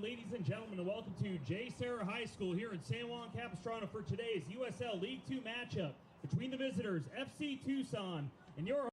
Ladies and gentlemen, welcome to J. Sarah High School here in San Juan Capistrano for today's USL League 2 matchup between the visitors FC Tucson and your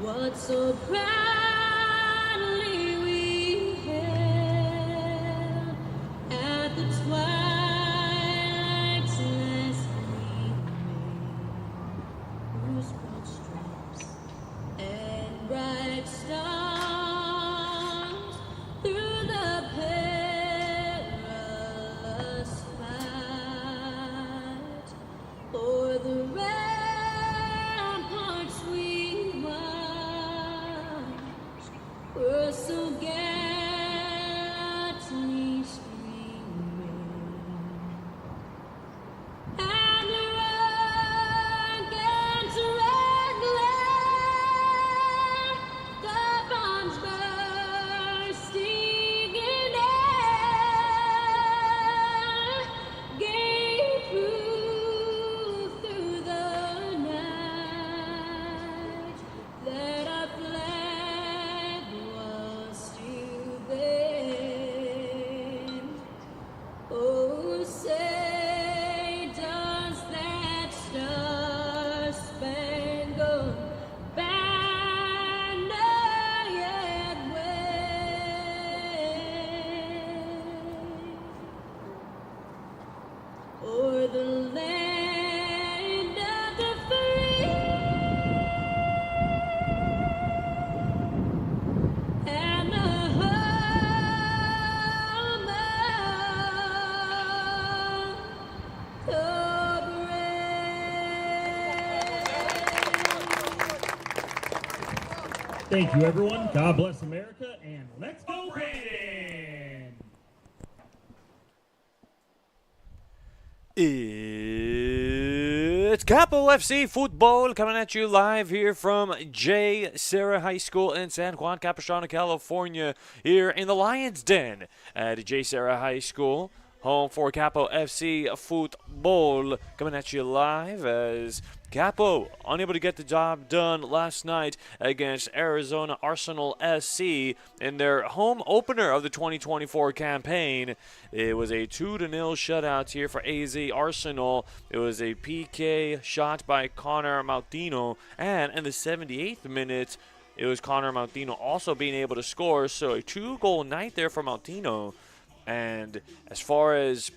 What so proudly we hailed at the twilight's last gleaming, whose broad stripes and bright stars through the perilous fight o'er the ramparts we watched were so gallantly streaming, and the rocket's red glare, the bombs bursting in air, gave proof through the night that our flag was still there. Oh, say does that star-spangled banner yet wave o'er the land of the free and the home of the brave. Thank you, everyone. God bless America, and let's go, Brandon! It's Capo FC football coming at you live here from J. Serra High School in San Juan Capistrano, California, here in the Lions Den at J. Serra High School. Home for Capo FC football coming at you live as Capo unable to get the job done last night against Arizona Arsenal SC in their home opener of the 2024 campaign. It was a 2-0 shutout here for AZ Arsenal. It was a PK shot by Connor Mautino, and in the 78th minute, it was Connor Mautino also being able to score. So a 2-goal night there for Mautino. And as far as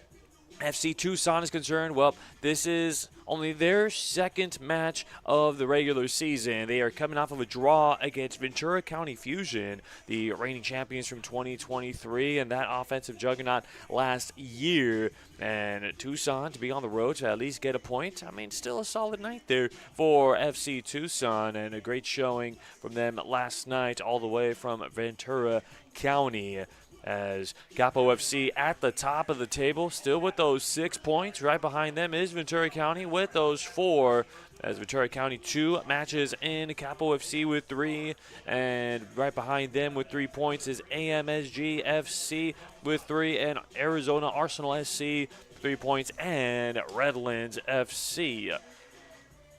FC Tucson is concerned, well, this is only their second match of the regular season. They are coming off of a draw against Ventura County Fusion, the reigning champions from 2023, and that offensive juggernaut last year. And Tucson to be on the road to at least get a point, I mean, still a solid night there for FC Tucson, and a great showing from them last night all the way from Ventura County. As Capo FC at the top of the table, still with those 6 points. Right behind them is Ventura County with those 4. As Ventura County 2 matches in, Capo FC with 3. And right behind them with 3 points is AMSG FC with 3. And Arizona Arsenal SC 3 points. And Redlands FC.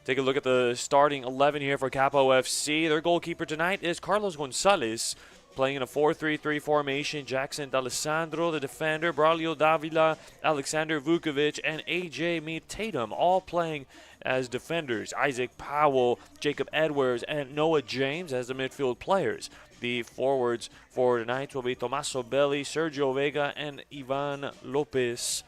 Take a look at the starting 11 here for Capo FC. Their goalkeeper tonight is Carlos Gonzalez. Playing in a 4-3-3 formation, Jackson D'Alessandro, the defender, Braulio Davila, Alexander Vukovic, and AJ Mead Tatum, all playing as defenders. Isaac Powell, Jacob Edwards, and Noah James as the midfield players. The forwards for tonight will be Tomaso Belli, Sergio Vega, and Ivan Lopez.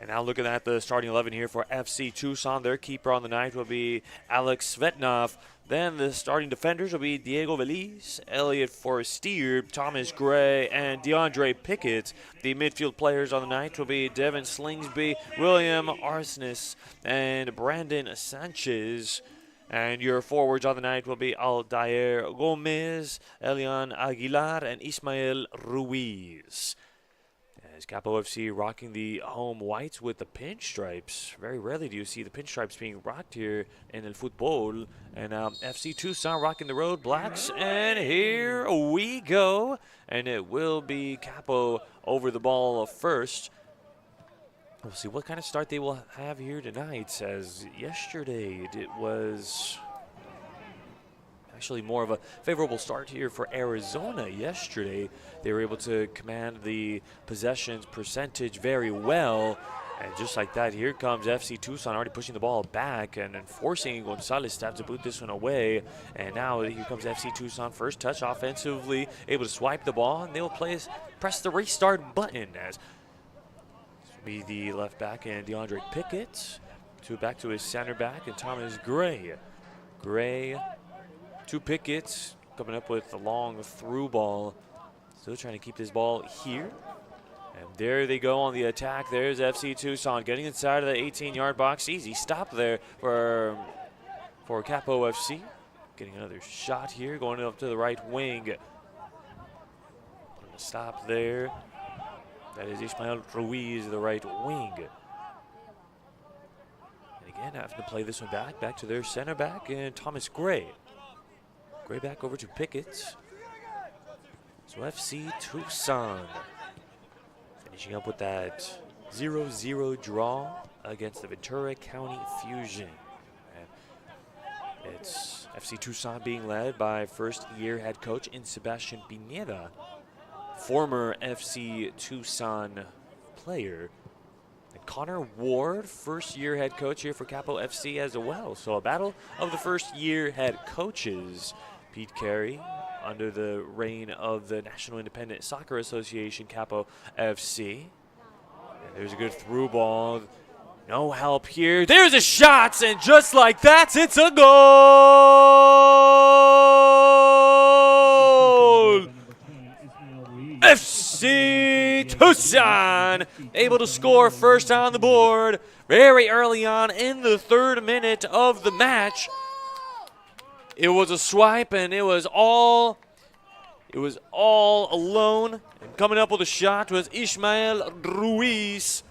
And now looking at the starting 11 here for FC Tucson, their keeper on the night will be Alex Svetnov. Then the starting defenders will be Diego Veliz, Elliot Forestier, Thomas Gray, and DeAndre Pickett. The midfield players on the night will be Devin Slingsby, William Arsnes, and Brandon Sanchez. And your forwards on the night will be Aldair Gomez, Elian Aguilar, and Ismael Ruiz. As Capo FC rocking the home whites with the pinstripes. Very rarely do you see the pinstripes being rocked here in El Futbol. And FC Tucson rocking the road blacks. And here we go. And it will be Capo over the ball first. We'll see what kind of start they will have here tonight. As yesterday it was actually more of a favorable start here for Arizona yesterday. They were able to command the possessions percentage very well, And just like that, here comes FC Tucson already pushing the ball back and then forcing Gonzalez to have to boot this one away. And now here comes FC Tucson, first touch offensively, able to swipe the ball, and they'll press the restart button as this will be the left back and DeAndre Pickett. Back to his center back and Thomas Gray. Gray to Pickett, coming up with a long through ball. Still trying to keep this ball here. And there they go on the attack. There's FC Tucson getting inside of the 18-yard box. Easy stop there for Capo FC. Getting another shot here, going up to the right wing. Stop there. That is Ismael Ruiz, the right wing. And again, having to play this one back to their center back and Thomas Gray. Gray back over to Pickett. So FC Tucson finishing up with that 0-0 draw against the Ventura County Fusion. And it's FC Tucson being led by first-year head coach Sebastian Pineda, former FC Tucson player. And Connor Ward, first-year head coach here for Capo FC as well. So a battle of the first-year head coaches. Pete Carey, under the reign of the National Independent Soccer Association, Capo FC. And there's a good through ball. No help here. There's a shot, and just like that, it's a goal! FC Tucson able to score first on the board very early on in the 3rd minute of the match. It was a swipe, and it was all alone. And coming up with a shot was Ismael Ruiz.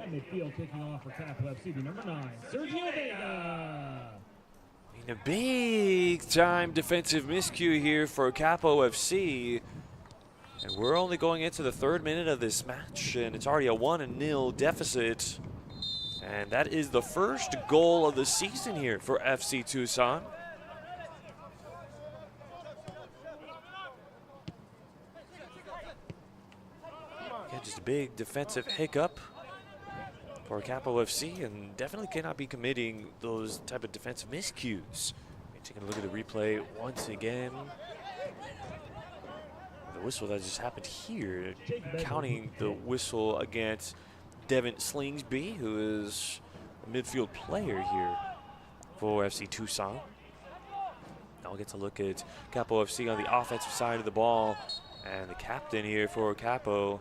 Midfield kicking off for Capo FC, number 9, Sergio Vega. A big-time defensive miscue here for Capo FC. And we're only going into the 3rd minute of this match, and it's already a 1-0 deficit. And that is the first goal of the season here for FC Tucson. Again, just a big defensive hiccup for Capo FC, and definitely cannot be committing those type of defensive miscues. Taking a look at the replay once again. The whistle that just happened here, counting the whistle against Devin Slingsby, who is a midfield player here for FC Tucson. Now we'll get to look at Capo FC on the offensive side of the ball, and the captain here for Capo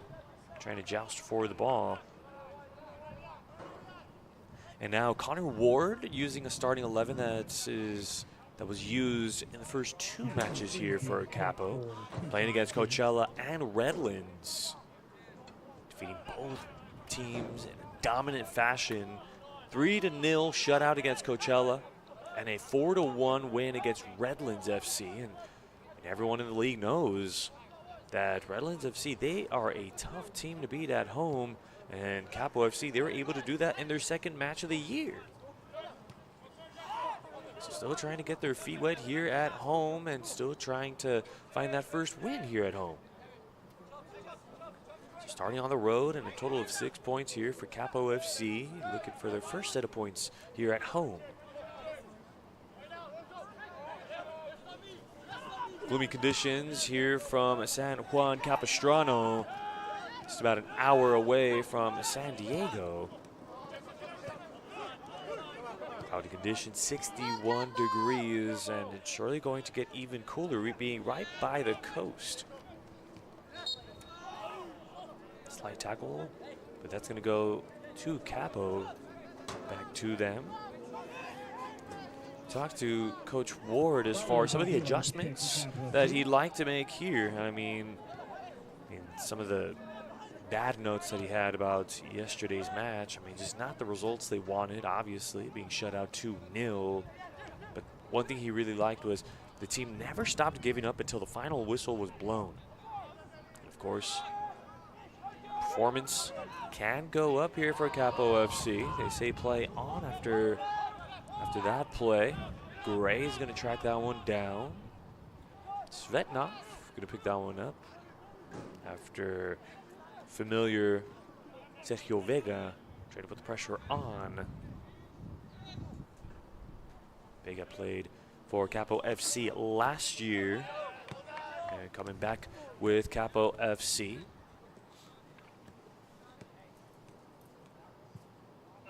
trying to joust for the ball. And now Connor Ward using a starting 11 that was used in the first 2 matches here for Capo, playing against Coachella and Redlands, defeating both teams in a dominant fashion. 3-0 shutout against Coachella and a 4-1 win against Redlands FC. And everyone in the league knows that Redlands FC, they are a tough team to beat at home. And Capo FC, they were able to do that in their 2nd match of the year. So still trying to get their feet wet here at home and still trying to find that first win here at home. So starting on the road and a total of 6 points here for Capo FC, looking for their first set of points here at home. Gloomy conditions here from San Juan Capistrano. Just about an hour away from San Diego. Cloudy conditions, 61 degrees, and it's surely going to get even cooler, being right by the coast. Slight tackle, but that's going to go to Capo, back to them. Talk to Coach Ward as far as some of the adjustments that he'd like to make here. I mean some of the bad notes that he had about yesterday's match. I mean, just not the results they wanted, obviously, being shut out 2-0. But one thing he really liked was the team never stopped giving up until the final whistle was blown. And of course, performance can go up here for Capo FC. They say play on after that play. Gray is going to track that one down. Svetnov going to pick that one up after familiar Sergio Vega trying to put the pressure on. Vega played for Capo FC last year. And coming back with Capo FC.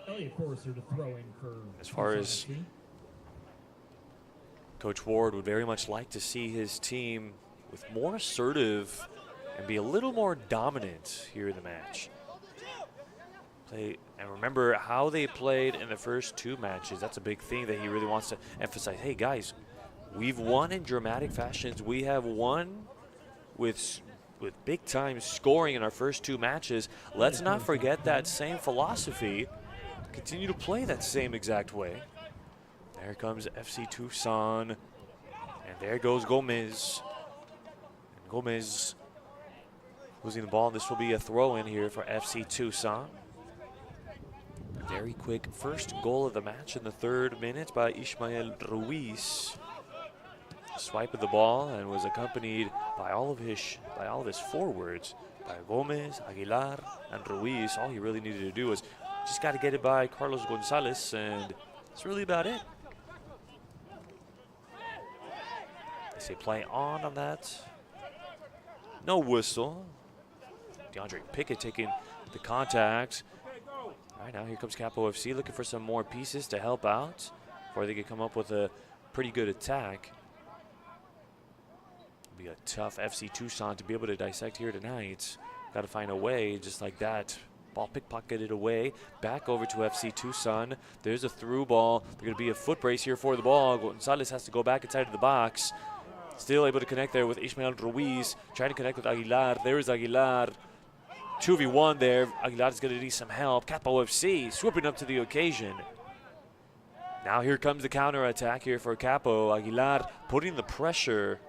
Elliot Forrester to throw in for As far Tucson as FC. Coach Ward would very much like to see his team with more assertive and be a little more dominant here in the match. And remember how they played in the first 2 matches. That's a big thing that he really wants to emphasize. Hey guys, we've won in dramatic fashions. We have won with big time scoring in our first 2 matches. Let's not forget that same philosophy. Continue to play that same exact way. There comes FC Tucson. And there goes Gomez. And Gomez losing the ball. This will be a throw in here for FC Tucson. Very quick first goal of the match in the 3rd minute by Ismael Ruiz. Swipe of the ball and was accompanied by all of his forwards, by Gomez, Aguilar, and Ruiz. All he really needed to do was just got to get it by Carlos Gonzalez, and that's really about it. They say play on that. No whistle. DeAndre Pickett taking the contact. All right, now here comes Capo FC looking for some more pieces to help out before they can come up with a pretty good attack. It'll be a tough FC Tucson to be able to dissect here tonight. Got to find a way just like that. Ball pickpocketed away. Back over to FC Tucson. There's a through ball. There's going to be a foot brace here for the ball. Gonzalez has to go back inside of the box. Still able to connect there with Ismael Ruiz. Trying to connect with Aguilar. There is Aguilar. 2v1 there. Aguilar is going to need some help. Capo FC swooping up to the occasion. Now here comes the counter attack here for Capo. Aguilar putting the pressure.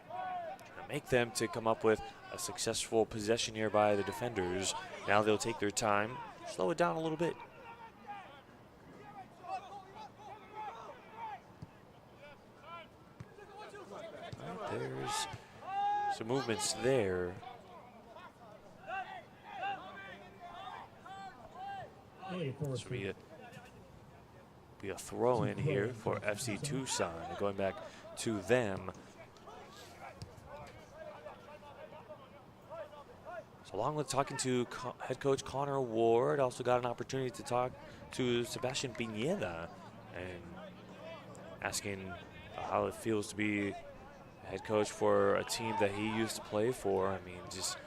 Trying to make them to come up with a successful possession here by the defenders. Now they'll take their time. Slow it down a little bit. Right, there's some movements there. This will be a throw in here for FC Tucson. Going back to them. So along with talking to head coach Connor Ward, also got an opportunity to talk to Sebastian Pineda and asking how it feels to be head coach for a team that he used to play for. I mean, just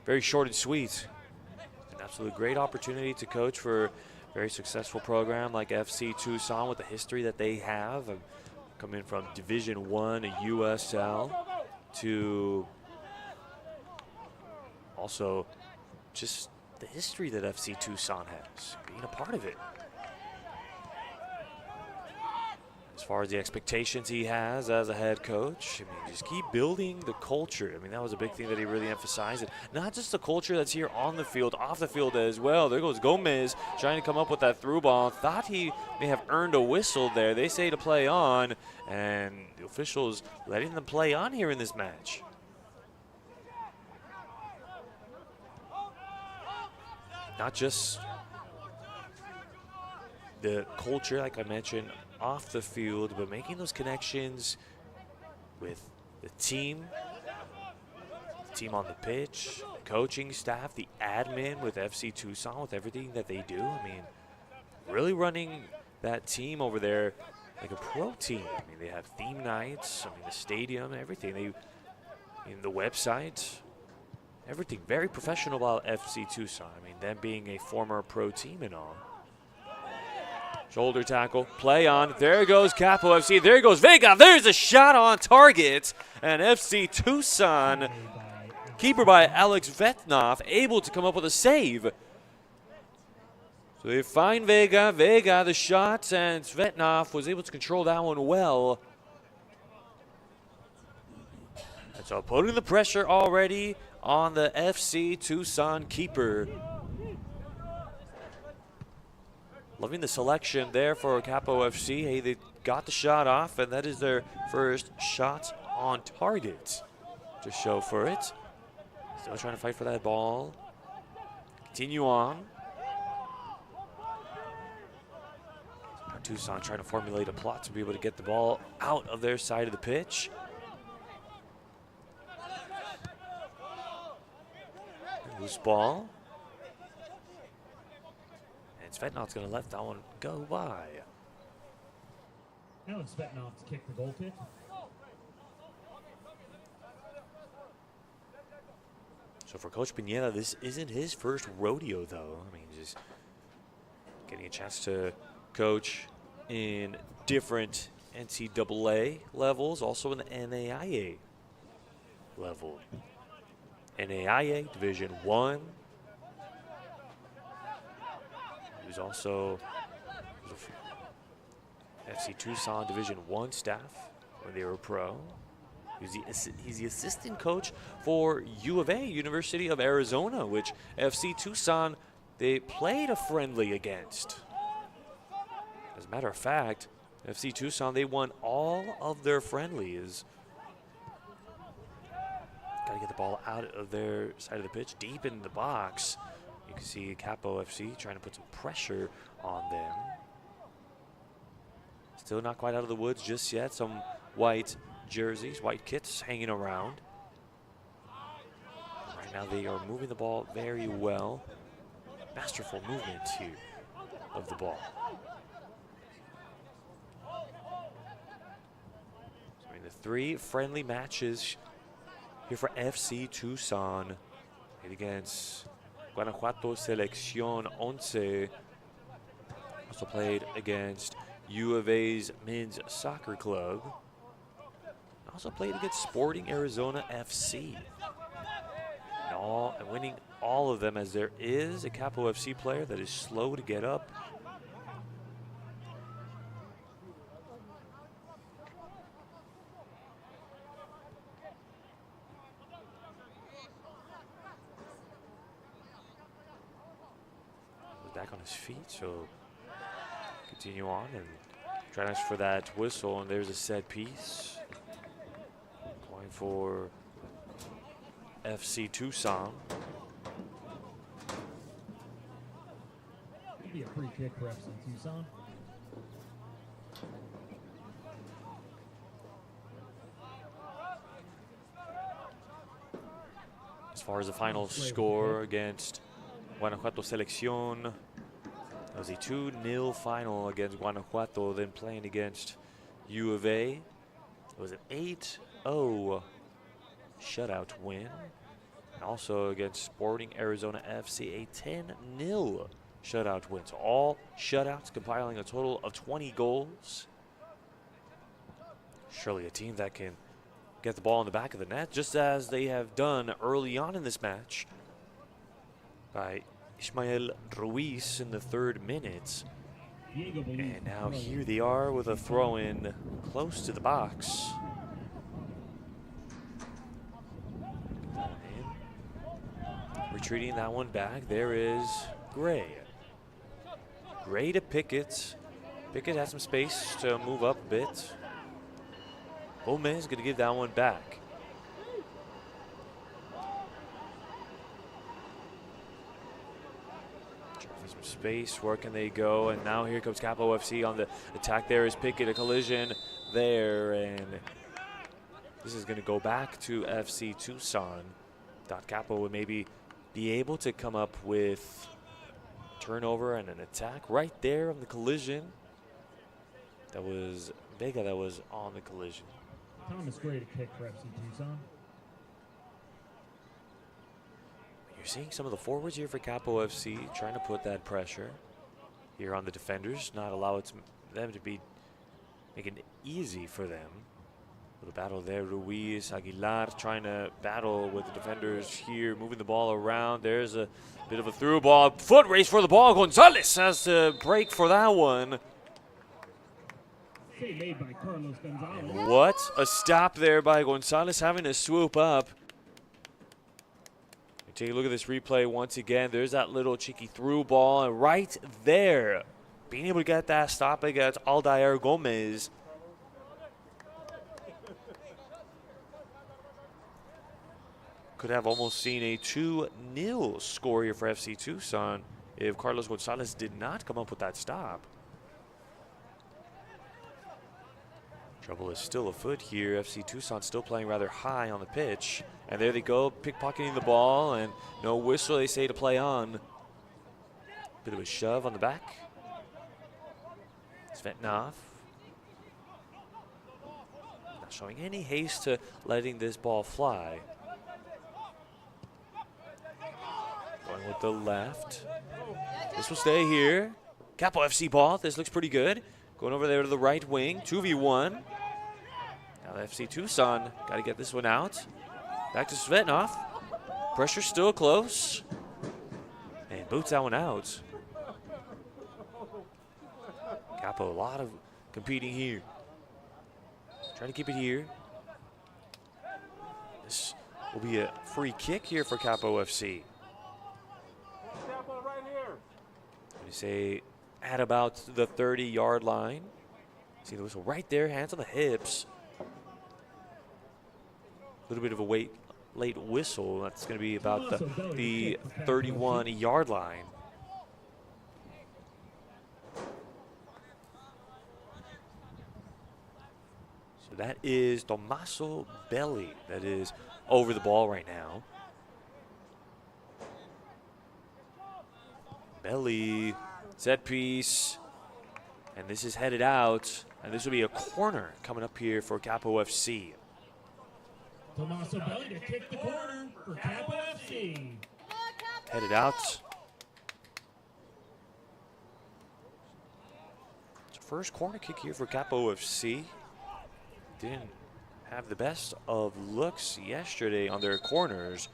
very short and sweet. Absolutely great opportunity to coach for a very successful program like FC Tucson with the history that they have. Coming from Division 1, a USL, to also just the history that FC Tucson has, being a part of it. As far as the expectations he has as a head coach, I mean, just keep building the culture. I mean, that was a big thing that he really emphasized. Not just the culture that's here on the field, off the field as well. There goes Gomez trying to come up with that through ball. Thought he may have earned a whistle there. They say to play on, and the officials letting them play on here in this match. Not just the culture, like I mentioned, off the field, but making those connections with the team on the pitch, the coaching staff, the admin with FC Tucson, with everything that they do. I mean, really running that team over there like a pro team. I mean, they have theme nights, I mean, the stadium, everything. In the website, everything very professional about FC Tucson. I mean, them being a former pro team and all. Shoulder tackle, play on. There goes Capo FC. There goes Vega. There's a shot on target. And FC Tucson, keeper by Alex Vetnov, able to come up with a save. So they find Vega. Vega, the shot, and Vetnov was able to control that one well. And so putting the pressure already on the FC Tucson keeper. Loving the selection there for Capo FC. Hey, they got the shot off, and that is their first shot on target to show for it. Still trying to fight for that ball. Continue on. Tucson trying to formulate a plot to be able to get the ball out of their side of the pitch. Loose ball. And Svetnov's going to let that one go by. Now it's Svetnov to kick the goal kick. So for Coach Pineda, this isn't his first rodeo, though. I mean, just getting a chance to coach in different NCAA levels, also in the NAIA level. NAIA Division I. He was also FC Tucson Division I staff when they were pro. He's the assistant coach for U of A, University of Arizona, which FC Tucson, they played a friendly against. As a matter of fact, FC Tucson, they won all of their friendlies. Got to get the ball out of their side of the pitch, deep in the box. You can see Capo FC trying to put some pressure on them. Still not quite out of the woods just yet. Some white jerseys, white kits hanging around. Right now they are moving the ball very well. Masterful movement here of the ball. So in the 3 friendly matches here for FC Tucson, played against Guanajuato Selección 11. Also played against U of A's men's soccer club. Also played against Sporting Arizona FC. And winning all of them, as there is a Capo FC player that is slow to get up. He's back on his feet, so continue on and try to ask for that whistle, and there's a set piece. Going for FC Tucson. It'd be a free kick for FC Tucson. As far as the final score against Guanajuato Selección, that was a 2-0 final against Guanajuato, then playing against U of A. It was an 8-0 shutout win. And also against Sporting Arizona FC, a 10-0 shutout win. So all shutouts compiling a total of 20 goals. Surely a team that can get the ball in the back of the net, just as they have done early on in this match by Ismael Ruiz in the 3rd minute. And now here they are with a throw-in close to the box. Retreating that one back, there is Gray. Gray to Pickett. Pickett has some space to move up a bit. Gomez going to give that one back. Some space, where can they go? And now here comes Capo FC on the attack. There is Pickett, a collision there, and this is going to go back to FC Tucson. Thought Capo would maybe be able to come up with a turnover and an attack right there on the collision. That was Vega that was on the collision. Thomas Gray to kick for FC Tucson. You're seeing some of the forwards here for Capo FC trying to put that pressure here on the defenders, not allow them to be making it easy for them. With a battle there, Ruiz, Aguilar trying to battle with the defenders here, moving the ball around. There's a bit of a through ball. Foot race for the ball. Gonzalez has to break for that one. Save made by Carlos Gonzalez. And what a stop there by Gonzalez, having to swoop up. Take a look at this replay once again. There's that little cheeky through ball, and right there, being able to get that stop against Aldair Gomez. could have almost seen a 2-0 score here for FC Tucson if Carlos Gonzalez did not come up with that stop. Trouble is still afoot here. FC Tucson still playing rather high on the pitch. And there they go, pickpocketing the ball, and no whistle, they say, to play on. Bit of a shove on the back. Svetnov. Not showing any haste to letting this ball fly. Going with the left. This will stay here. Capo FC ball. This looks pretty good. Going over there to the right wing. 2v1. Now the FC Tucson got to get this one out. Back to Svetnov. Pressure still close. And boots that one out. Capo, a lot of competing here. Trying to keep it here. This will be a free kick here for Capo FC. We say at about the 30-yard line. See the whistle right there, hands on the hips. A little bit of a late whistle. That's going to be about the 31-yard line. So that is Tommaso Belli that is over the ball right now. Belli, set piece, and this is headed out, and this will be a corner coming up here for Capo FC. Tommaso Belli to kick the corner for Capo FC. Headed out. It's a first corner kick here for Capo FC. Didn't have the best of looks yesterday on their corners.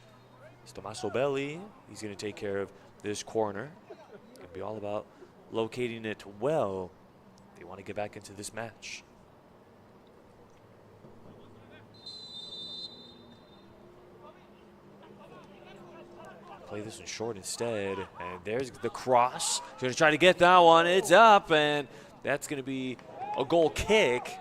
It's Tommaso Belli. He's going to take care of this corner. Going to be all about locating it well. They want to get back into this match. Play this one short instead. And there's the cross. Going to try to get that one. It's up, and that's going to be a goal kick.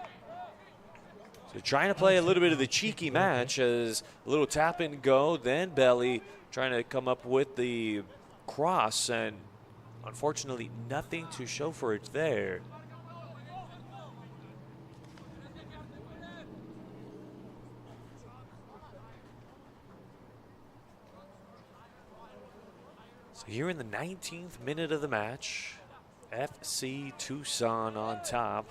So trying to play a little bit of the cheeky match as a little tap and go. Then Belli trying to come up with the cross, and unfortunately nothing to show for it there. So here in the 19th minute of the match, FC Tucson on top.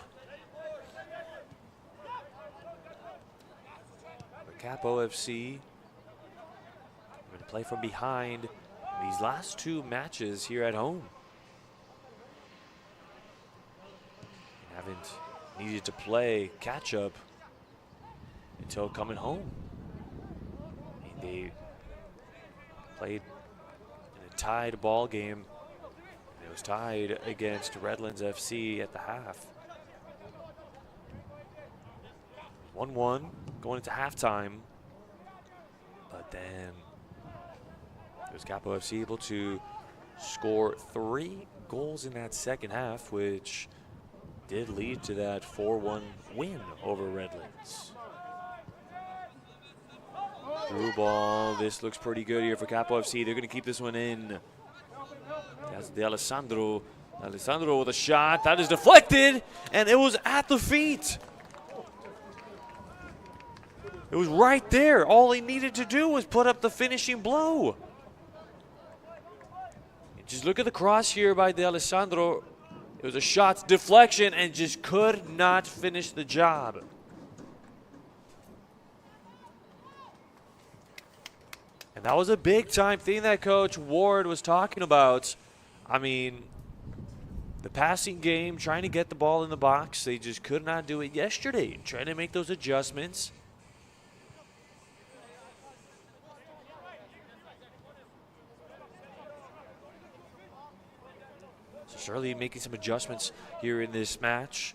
Capo FC going to play from behind these last two matches here at home. Haven't needed to play catch-up until coming home. They played in a tied ball game. It was tied against Redlands FC at the half. 1-1 going into halftime. But then it was Capo FC able to score 3 goals in that second half, which did lead to that 4-1 win over Redlands. Through ball. This looks pretty good here for Capo FC. They're going to keep this one in. That's De Alessandro. Alessandro with a shot. That is deflected, and it was at the feet. It was right there. All he needed to do was put up the finishing blow. Just look at the cross here by De Alessandro. It was a shot deflection and just could not finish the job. And that was a big time thing that Coach Ward was talking about. I mean, the passing game, trying to get the ball in the box, they just could not do it yesterday. Trying to make those adjustments. Surely making some adjustments here in this match.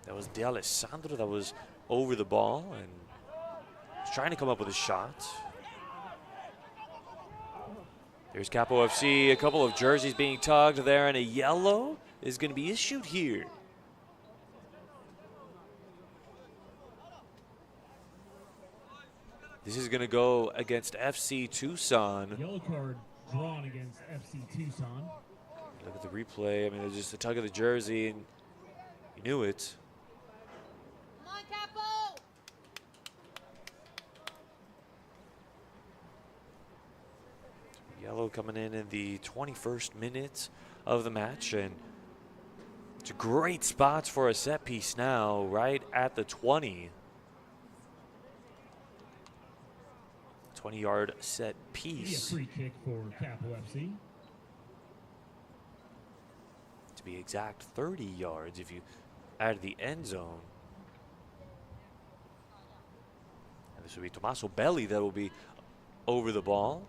That was De Alessandro that was over the ball and was trying to come up with a shot. There's Capo FC, a couple of jerseys being tugged there, and a yellow is going to be issued here. This is going to go against FC Tucson. Yellow card drawn against FC Tucson. Look at the replay. I mean, it's just a tug of the jersey, and you knew it. Come on, Capo! Yellow coming in the 21st minute of the match, and it's a great spot for a set piece now, right at the 20. 20-yard set piece. Free kick for Capo FC. To be exact, 30 yards if you add the end zone. And this will be Tommaso Belli that will be over the ball.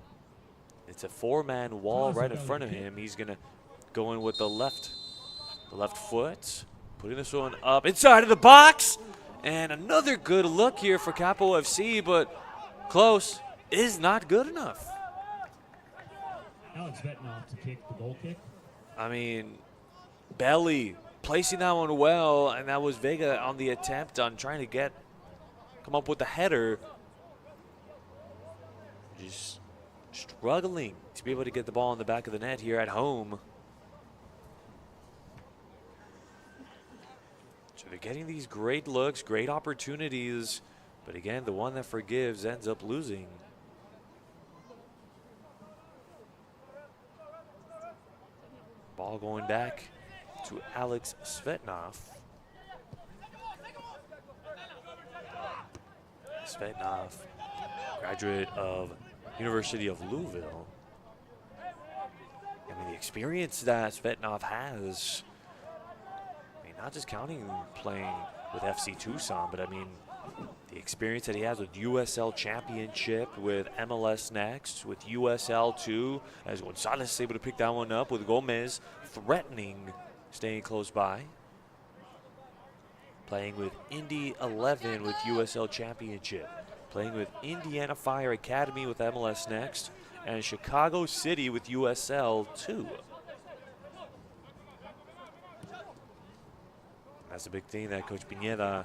It's a four-man wall right in front of him. He's going to go in with the left foot, putting this one up inside of the box. And another good look here for Capo FC, but close is not good enough. Alex Vetnoff to kick the goal kick. I mean, Belli placing that one well, and that was Vega on the attempt on trying to come up with the header. Just struggling to be able to get the ball in the back of the net here at home. So they're getting these great looks, great opportunities, but again, the one that forgives ends up losing. Ball going back to Alex Svetnov. Svetnov, graduate of University of Louisville. I mean, the experience that Svetnov has, I mean, not just counting playing with FC Tucson, but I mean, the experience that he has with USL Championship, with MLS Next, with USL 2, as Gonzalez is able to pick that one up with Gomez threatening, staying close by. Playing with Indy 11 with USL Championship. Playing with Indiana Fire Academy with MLS Next, and Chicago City with USL 2. That's a big thing that Coach Pineda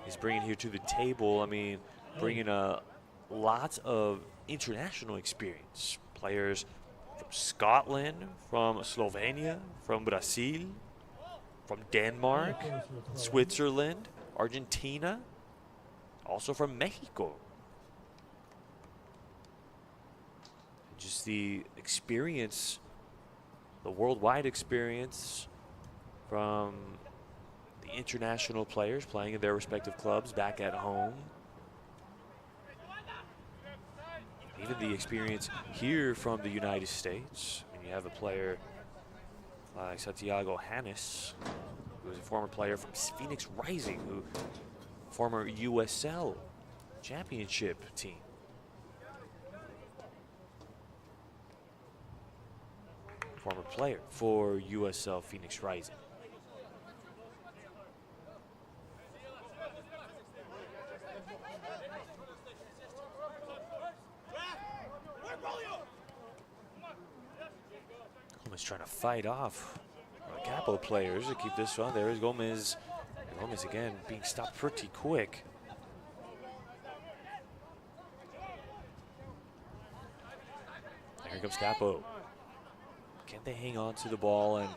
is bringing here to the table. I mean, bringing a lot of international experience. Players from Scotland, from Slovenia, from Brazil, from Denmark, Switzerland, Argentina, also from Mexico. Just the experience, the worldwide experience from the international players playing in their respective clubs back at home. Even the experience here from the United States. I mean, you have a player like Santiago Hannes, who is a former player from Phoenix Rising, who former USL championship team. Former player for USL Phoenix Rising. Gomez trying to fight off Capo players to keep this one. There is Gomez. And Gomez again being stopped pretty quick. And here comes Capo. Can they hang on to the ball and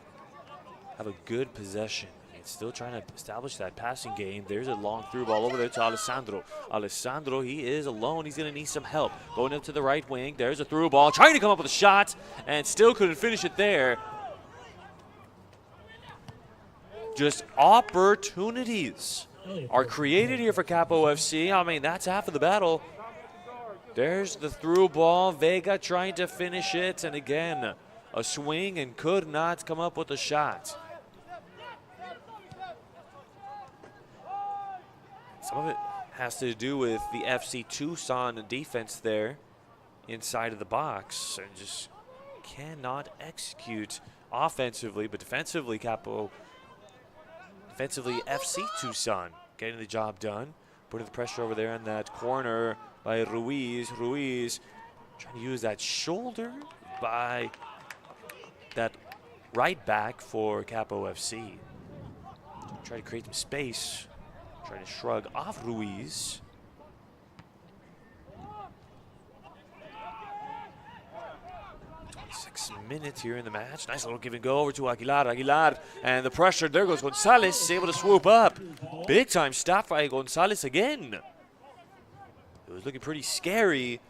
have a good possession? And still trying to establish that passing game. There's a long through ball over there to Alessandro. Alessandro, he is alone. He's going to need some help. Going up to the right wing. There's a through ball. Trying to come up with a shot and still couldn't finish it there. Just opportunities are created here for Capo FC. I mean, that's half of the battle. There's the through ball. Vega trying to finish it. And again, a swing and could not come up with a shot. Some of it has to do with the FC Tucson defense there inside of the box, and just cannot execute offensively, but defensively FC Tucson getting the job done. Putting the pressure over there in that corner by Ruiz. Ruiz trying to use that shoulder by that right back for Capo FC. Try to create some space. Trying to shrug off Ruiz. minutes here in the match. Nice little give and go over to Aguilar. Aguilar, and the pressure. There goes Gonzalez, able to swoop up. Big time stop by Gonzalez again. It was looking pretty scary.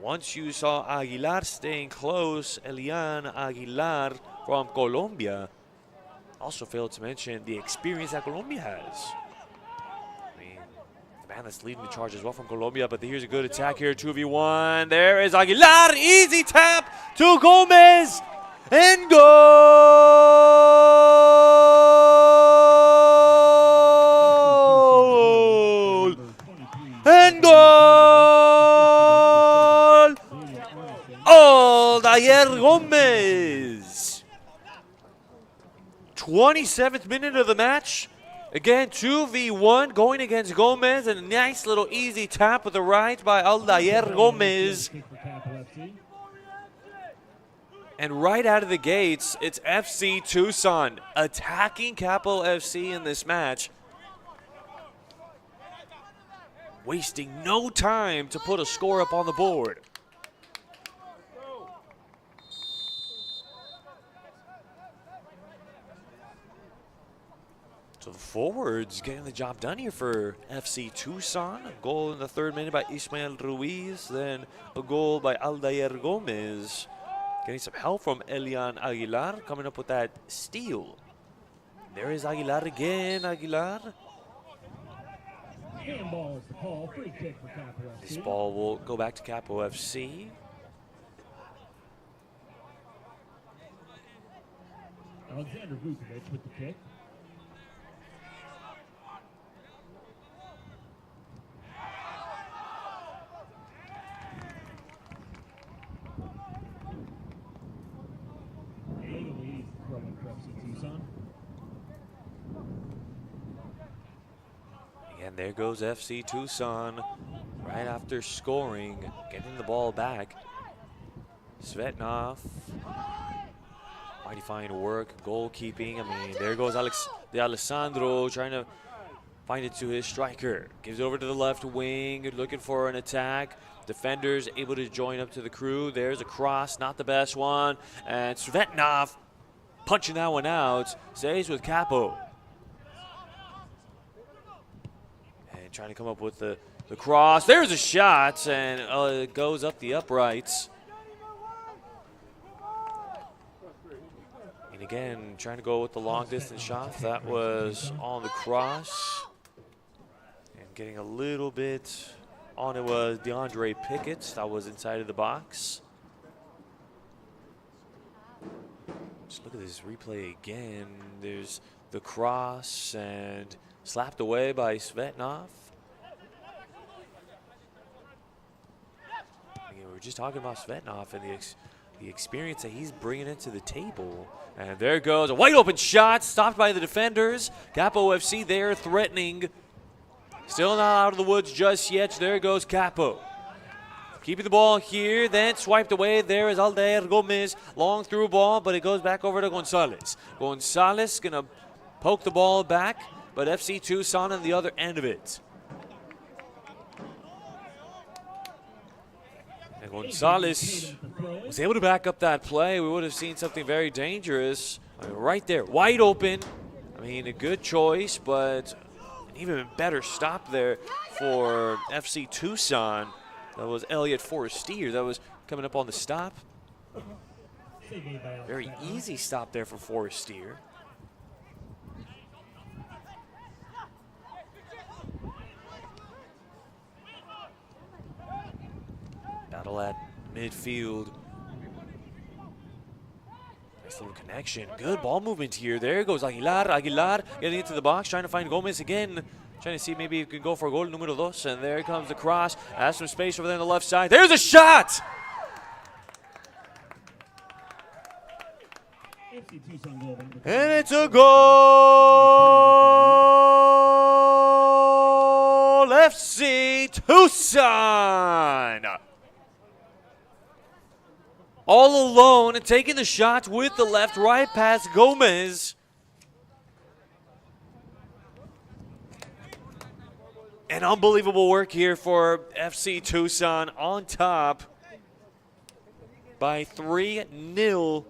Once you saw Aguilar staying close, Elian Aguilar from Colombia. Also failed to mention the experience that Colombia has. I mean, the man that's leading the charge as well from Colombia, but here's a good attack here, 2v1. There is Aguilar, easy tap to Gomez, and goal! And goal! Aldair Gomez! 27th minute of the match. Again, 2v1 going against Gomez, and a nice little easy tap with the right by Aldair Gomez. And right out of the gates, it's FC Tucson attacking Capo FC in this match. Wasting no time to put a score up on the board. So the forwards getting the job done here for FC Tucson. A goal in the 3rd minute by Ismael Ruiz, then a goal by Aldair Gomez. Getting some help from Elian Aguilar, coming up with that steal. There is Aguilar again, Aguilar. Handball is the call, free kick for Capo FC. This ball will go back to Capo FC. Alexander Vukovic with the kick. And there goes FC Tucson right after scoring, getting the ball back. Svetnov, mighty fine work, goalkeeping. I mean, there goes Alessandro trying to find it to his striker. Gives it over to the left wing, looking for an attack. Defenders able to join up to the crew. There's a cross, not the best one. And Svetnov punching that one out, stays with Capo. Trying to come up with the cross. There's a shot, and it goes up the uprights. And again, trying to go with the long distance shot. That was on the cross. And getting a little bit on it was DeAndre Pickett. That was inside of the box. Just look at this replay again. There's the cross and slapped away by Svetnov. Again, we were just talking about Svetnov and the experience that he's bringing into the table. And there goes a wide open shot, stopped by the defenders. Capo FC there threatening. Still not out of the woods just yet. There goes Capo. Keeping the ball here, then swiped away. There is Aldair Gomez. Long through ball, but it goes back over to Gonzalez. Gonzalez gonna poke the ball back, but FC Tucson on the other end of it. And Gonzalez was able to back up that play. We would have seen something very dangerous. I mean, right there, wide open. I mean, a good choice, but an even better stop there for FC Tucson. That was Elliot Forestier. That was coming up on the stop. Very easy stop there for Forestier. Battle at midfield. Nice little connection. Good ball movement here. There goes Aguilar. Aguilar getting into the box, trying to find Gomez again. Trying to see maybe he can go for goal numero dos. And there comes the cross. Has some space over there on the left side. There's a shot! And it's a goal! FC Tucson! All alone and taking the shot with the left, right past Gomez. And unbelievable work here for FC Tucson on top. by 3-0.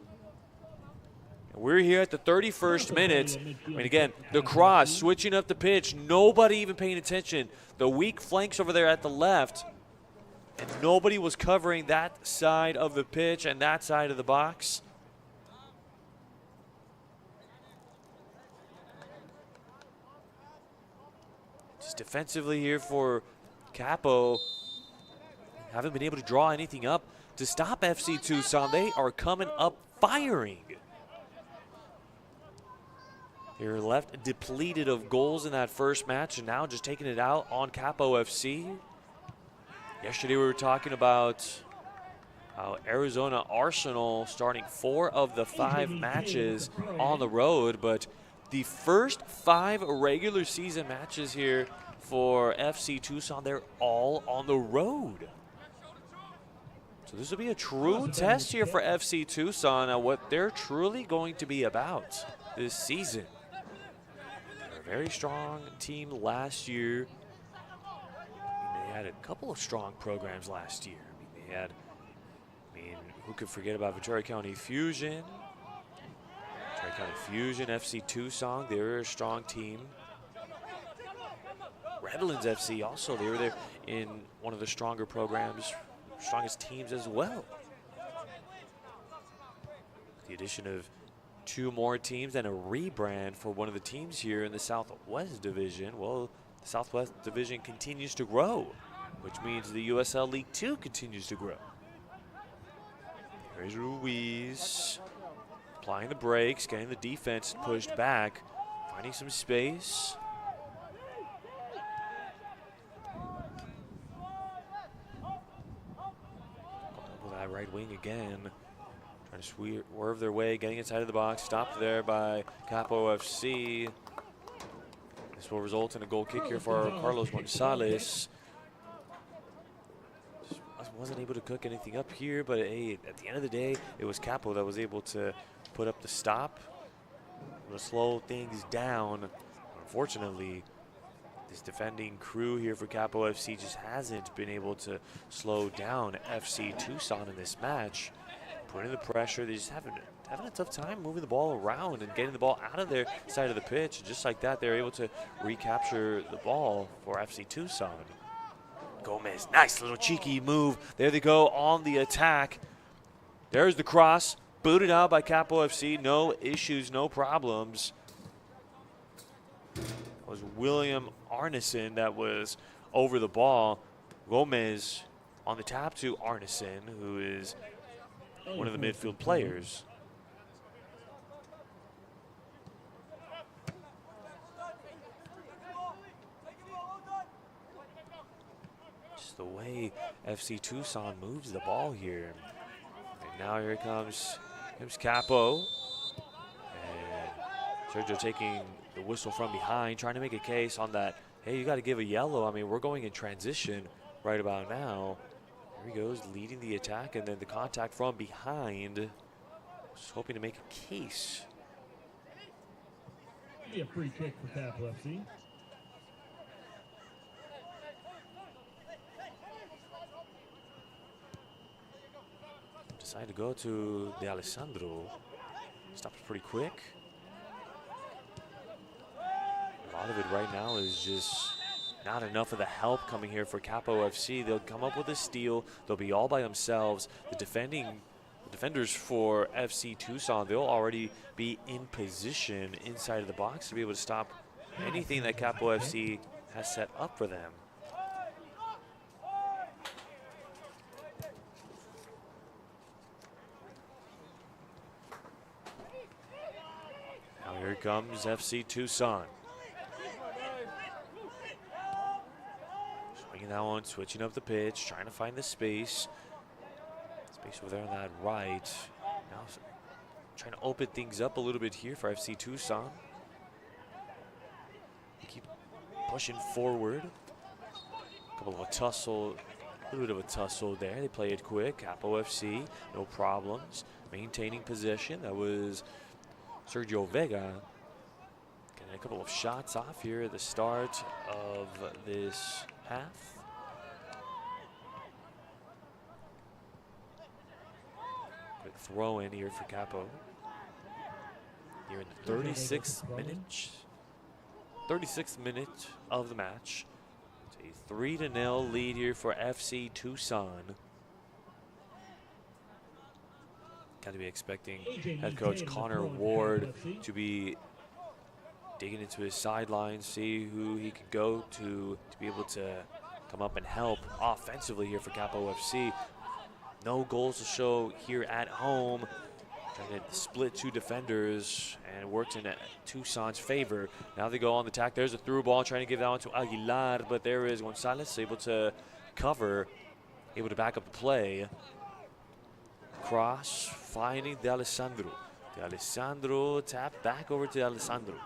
We're here at the 31st minute. I mean, again, the cross, switching up the pitch, nobody even paying attention. The weak flanks over there at the left, and nobody was covering that side of the pitch and that side of the box. Just defensively here for Capo, haven't been able to draw anything up to stop FC Tucson. They are coming up firing. They're left depleted of goals in that first match, and now just taking it out on Capo FC. Yesterday we were talking about how Arizona Arsenal starting 4 of the 5 matches on the road, but the first 5 regular season matches here for FC Tucson, they're all on the road. So this will be a true test here for FC Tucson on what they're truly going to be about this season. They're a very strong team last year. They had a couple of strong programs last year. They had, who could forget about Ventura County Fusion? Ventura County Fusion, FC Tucson, they were a strong team. Redlands FC also, they were there in one of the stronger programs, strongest teams as well. The addition of 2 more teams and a rebrand for one of the teams here in the Southwest Division. Well, the Southwest Division continues to grow, which means the USL League 2 continues to grow. There's Ruiz applying the brakes, getting the defense pushed back, finding some space. That right wing again, trying to swerve their way, getting inside of the box, stopped there by Capo FC. This will result in a goal kick here for Carlos Gonzalez. Wasn't able to cook anything up here, but hey, at the end of the day, it was Capo that was able to put up the stop, to slow things down. Unfortunately, this defending crew here for Capo FC just hasn't been able to slow down FC Tucson in this match. Putting the pressure, they just having a tough time moving the ball around and getting the ball out of their side of the pitch. And just like that, they're able to recapture the ball for FC Tucson. Gomez, nice little cheeky move. There they go on the attack. There's the cross, booted out by Capo FC. No issues, no problems. It was William Arneson that was over the ball. Gomez on the tap to Arneson, who is one of the midfield players. Just the way FC Tucson moves the ball here. And now here comes Capo. And Sergio taking the whistle from behind, trying to make a case on that. Hey, you got to give a yellow. I mean, we're going in transition right about now. Here he goes, leading the attack, and then the contact from behind. Just hoping to make a case. Be a free kick for Capo FC. Decided to go to De Alessandro. Stops pretty quick. A lot of it right now is just not enough of the help coming here for Capo FC. They'll come up with a steal. They'll be all by themselves. The defenders for FC Tucson, they'll already be in position inside of the box to be able to stop anything that Capo FC has set up for them. Now here comes FC Tucson. Swinging that one, switching up the pitch, trying to find the space. Space over there on that right. Now trying to open things up a little bit here for FC Tucson. Keep pushing forward. A little bit of a tussle there. They play it quick. Capo FC, no problems. Maintaining possession. That was Sergio Vega. Getting a couple of shots off here at the start of this half. Quick throw in here for Capo. Here in the 36th minute of the match. It's a 3-0 lead here for FC Tucson. Got to be expecting head coach Connor Ward to be digging into his sidelines, see who he can go to be able to come up and help offensively here for Capo FC. No goals to show here at home. Trying to split two defenders and worked in Tucson's favor. Now they go on the attack. There's a through ball trying to give that one to Aguilar, but there is Gonzalez able to cover, able to back up the play. Cross finding De Alessandro. De Alessandro tap back over to Alessandro.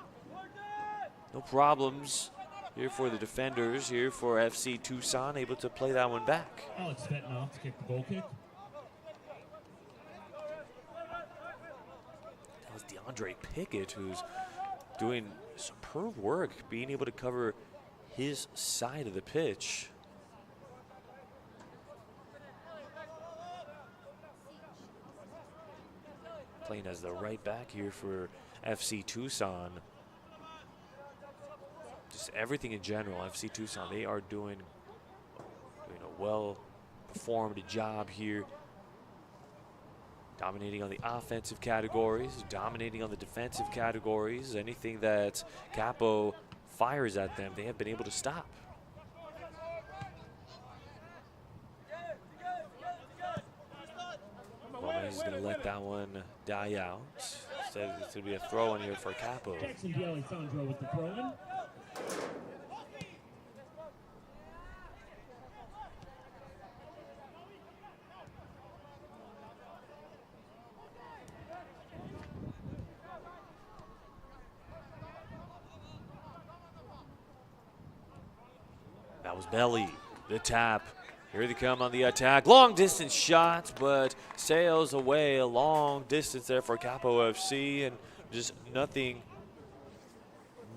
No problems here for the defenders, here for FC Tucson, able to play that one back. Alex Fetnoff to kick the goal kick. That was DeAndre Pickett, who's doing superb work, being able to cover his side of the pitch. Playing as the right back here for FC Tucson. Just everything in general, FC Tucson, they are doing a well-performed job here. Dominating on the offensive categories, dominating on the defensive categories. Anything that Capo fires at them, they have been able to stop. Gomez is going to let that one die out. Instead, it's going to be a throw in here for Capo. Jackson De Alessandro with the throw-in. That was Belly, the tap. Here they come on the attack. Long distance shot, but sails away a long distance there for Capo FC, and just nothing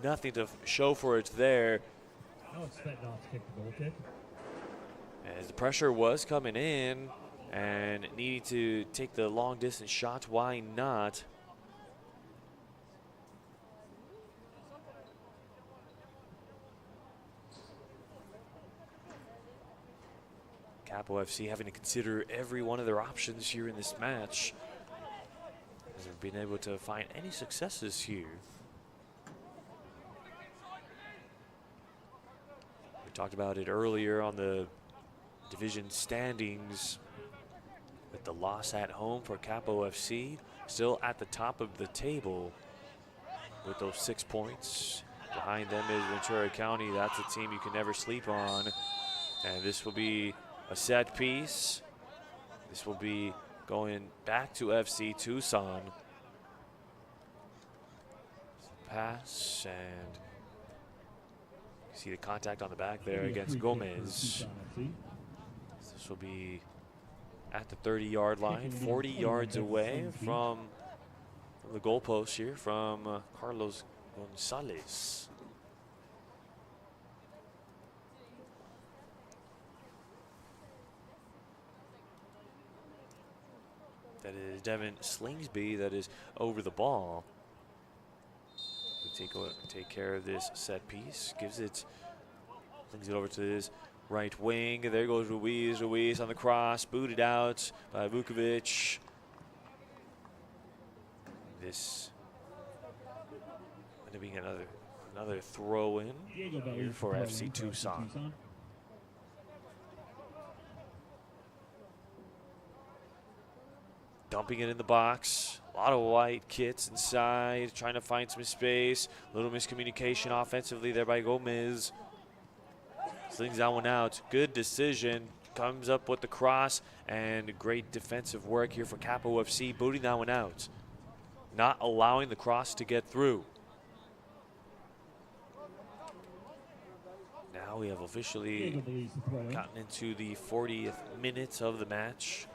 to show for it there. Alex Fetnoff kicked the goal kick. As the pressure was coming in and needing to take the long distance shot, why not? Capo FC having to consider every one of their options here in this match, as they've been able to find any successes here. We talked about it earlier on the division standings with the loss at home for Capo FC, still at the top of the table with those 6 points. Behind them is Ventura County. That's a team you can never sleep on. And this will be a set piece. This will be going back to FC Tucson. Pass, and you see the contact on the back there against Gomez. This will be at the 30-yard line, 40 yards away from the goalpost here from Carlos Gonzalez. That is Devin Slingsby that is over the ball. Take care of this set piece. Flings it over to his right wing. There goes Ruiz. Ruiz on the cross, booted out by Vukovic. This ended up being another throw-in here for FC Tucson. Dumping it in the box. A lot of white kits inside, trying to find some space. A little miscommunication offensively there by Gomez. Slings that one out. Good decision. Comes up with the cross, and great defensive work here for Capo FC, booting that one out. Not allowing the cross to get through. Now we have officially gotten into the 40th minute of the match.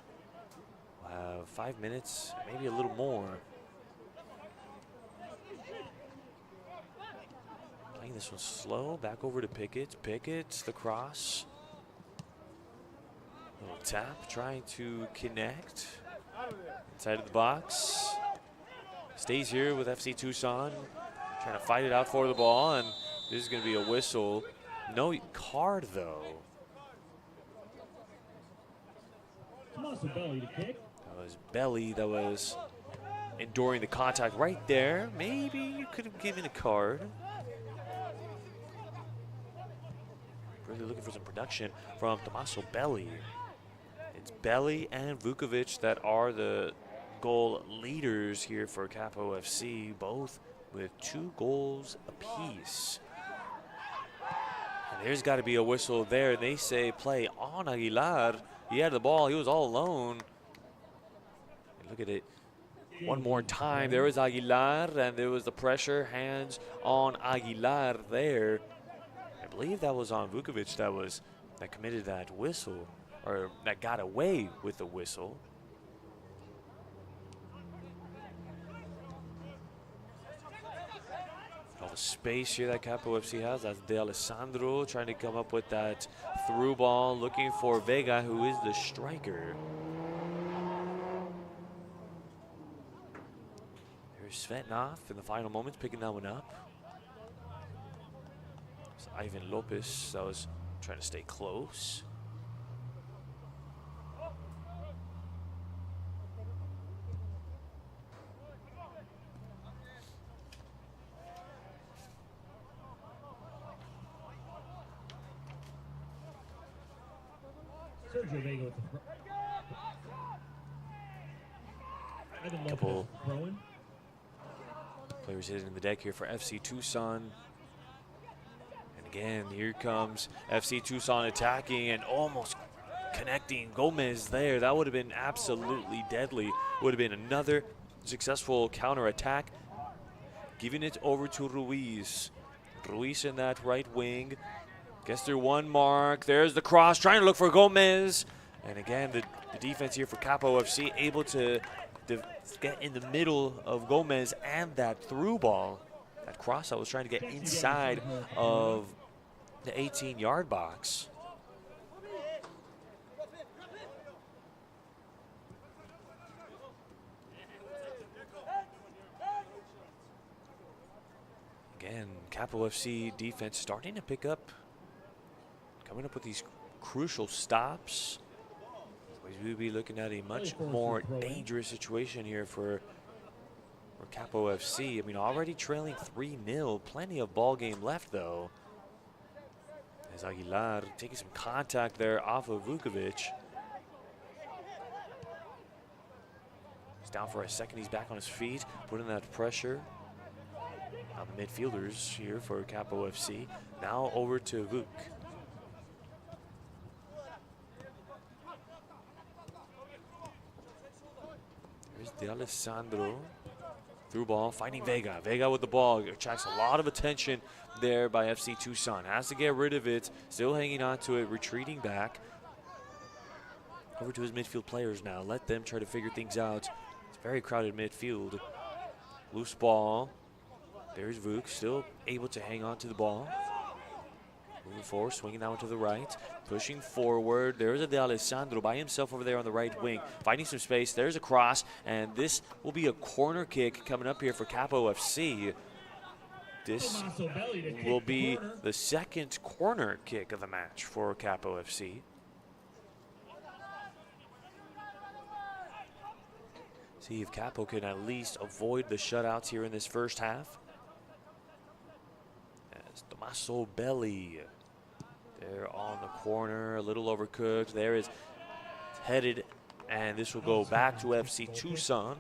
5 minutes, maybe a little more. Playing this one slow, back over to Pickett. Pickett, the cross. Little tap, trying to connect. Inside of the box. Stays here with FC Tucson. Trying to fight it out for the ball, and this is going to be a whistle. No card, though. That was Belly that was enduring the contact right there. Maybe you could have given a card. Really looking for some production from Tommaso Belli. It's Belli and Vukovic that are the goal leaders here for Capo FC, both with 2 goals apiece. And there's got to be a whistle there. They say play on Aguilar. He had the ball. He was all alone. And look at it. One more time. There was Aguilar, and there was the pressure. Hands on Aguilar there. I believe that was on Vukovic that committed that whistle, or that got away with the whistle. All the space here that Capo FC has. That's De Alessandro trying to come up with that through ball, looking for Vega, who is the striker. There's Svetnov in the final moments, picking that one up. It's Ivan Lopez that was trying to stay close. Couple players hitting the deck here for FC Tucson. And again, here comes FC Tucson attacking and almost connecting Gomez there. That would have been absolutely deadly. Would have been another successful counter attack. Giving it over to Ruiz. Ruiz in that right wing. Gets through one mark. There's the cross, trying to look for Gomez. And again, the defense here for Capo FC able to get in the middle of Gomez and that through ball. That cross that was trying to get inside of the 18-yard box. Again, Capo FC defense starting to pick up, coming up with these crucial stops. We'll be looking at a much more dangerous situation here for Capo FC. I mean, already trailing 3-0. Plenty of ball game left, though. As Aguilar taking some contact there off of Vukovic. He's down for a second. He's back on his feet, putting that pressure on the midfielders here for Capo FC. Now over to Vuk. De Alessandro through ball, finding Vega. Vega with the ball, attracts a lot of attention there by FC Tucson. Has to get rid of it, still hanging on to it, retreating back. Over to his midfield players now. Let them try to figure things out. It's a very crowded midfield. Loose ball. There's Vuk, still able to hang on to the ball. Moving forward, swinging out to the right, pushing forward. There's a De Alessandro by himself over there on the right wing, finding some space. There's a cross, and this will be a corner kick coming up here for Capo FC. This will be the second corner kick of the match for Capo FC. See if Capo can at least avoid the shutouts here in this first half. As Tommaso Belli there on the corner, a little overcooked. There is headed, and this will go back to FC Tucson.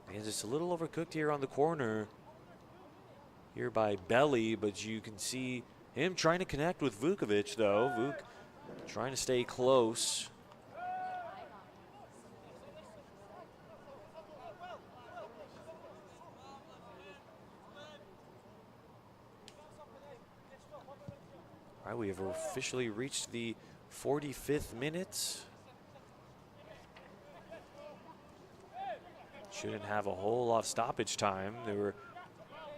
And it's a little overcooked here on the corner here by Belli, but you can see him trying to connect with Vukovic, though. Vuk trying to stay close. All right, we have officially reached the 45th minute. Shouldn't have a whole lot of stoppage time. There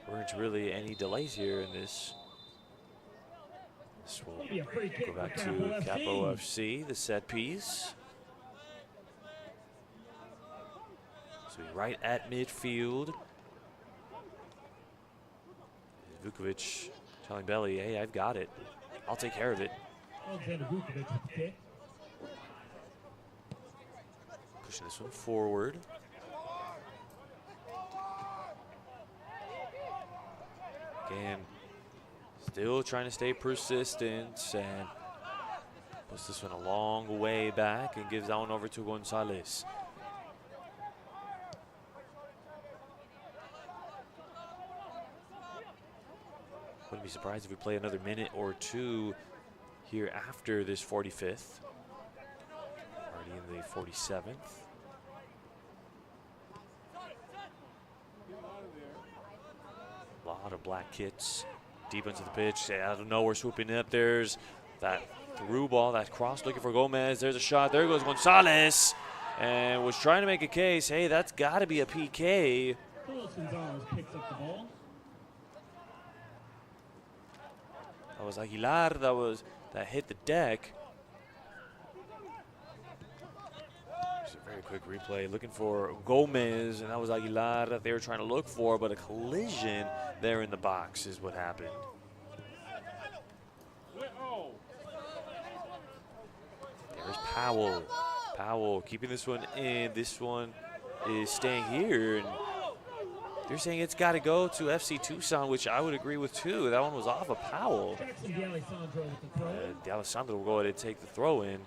weren't really any delays here in this. This will go back to Capo FC, the set piece. So he's right at midfield. Vukovic telling Belly, hey, I've got it. I'll take care of it. Alexander Vukovic with the kick. Pushing this one forward. Again, still trying to stay persistent and puts this one a long way back and gives that one over to Gonzalez. Wouldn't be surprised if we play another minute or two here after this 45th. Already in the 47th. A lot of black kits deep into the pitch. Out of nowhere, swooping up. There's that through ball, that cross looking for Gomez. There's a shot. There goes Gonzalez. And was trying to make a case. Hey, that's got to be a PK. Carlos Gonzalez picks up the ball. That was Aguilar that hit the deck. Just a very quick replay looking for Gomez, and that was Aguilar that they were trying to look for, but a collision there in the box is what happened. There's Powell. Powell keeping this one in. This one is staying here, and they're saying it's got to go to FC Tucson, which I would agree with too. That one was off of Powell. Jackson D'Alessandro with the throw. D'Alessandro will go ahead and take the throw in.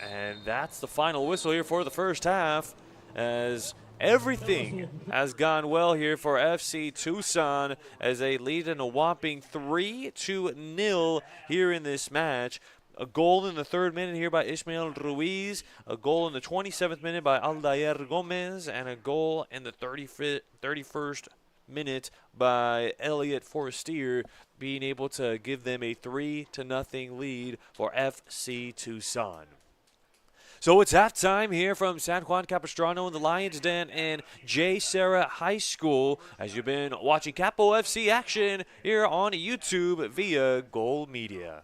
And that's the final whistle here for the first half, as everything has gone well here for FC Tucson as they lead in a whopping 3-0 here in this match. A goal in the 3rd minute here by Ismael Ruiz, a goal in the 27th minute by Aldair Gomez, and a goal in the 31st minute by Elliot Forestier, being able to give them a 3-0 lead for FC Tucson. So it's halftime here from San Juan Capistrano in the Lions Den and J. Serra High School, as you've been watching Capo FC action here on YouTube via Gold Media.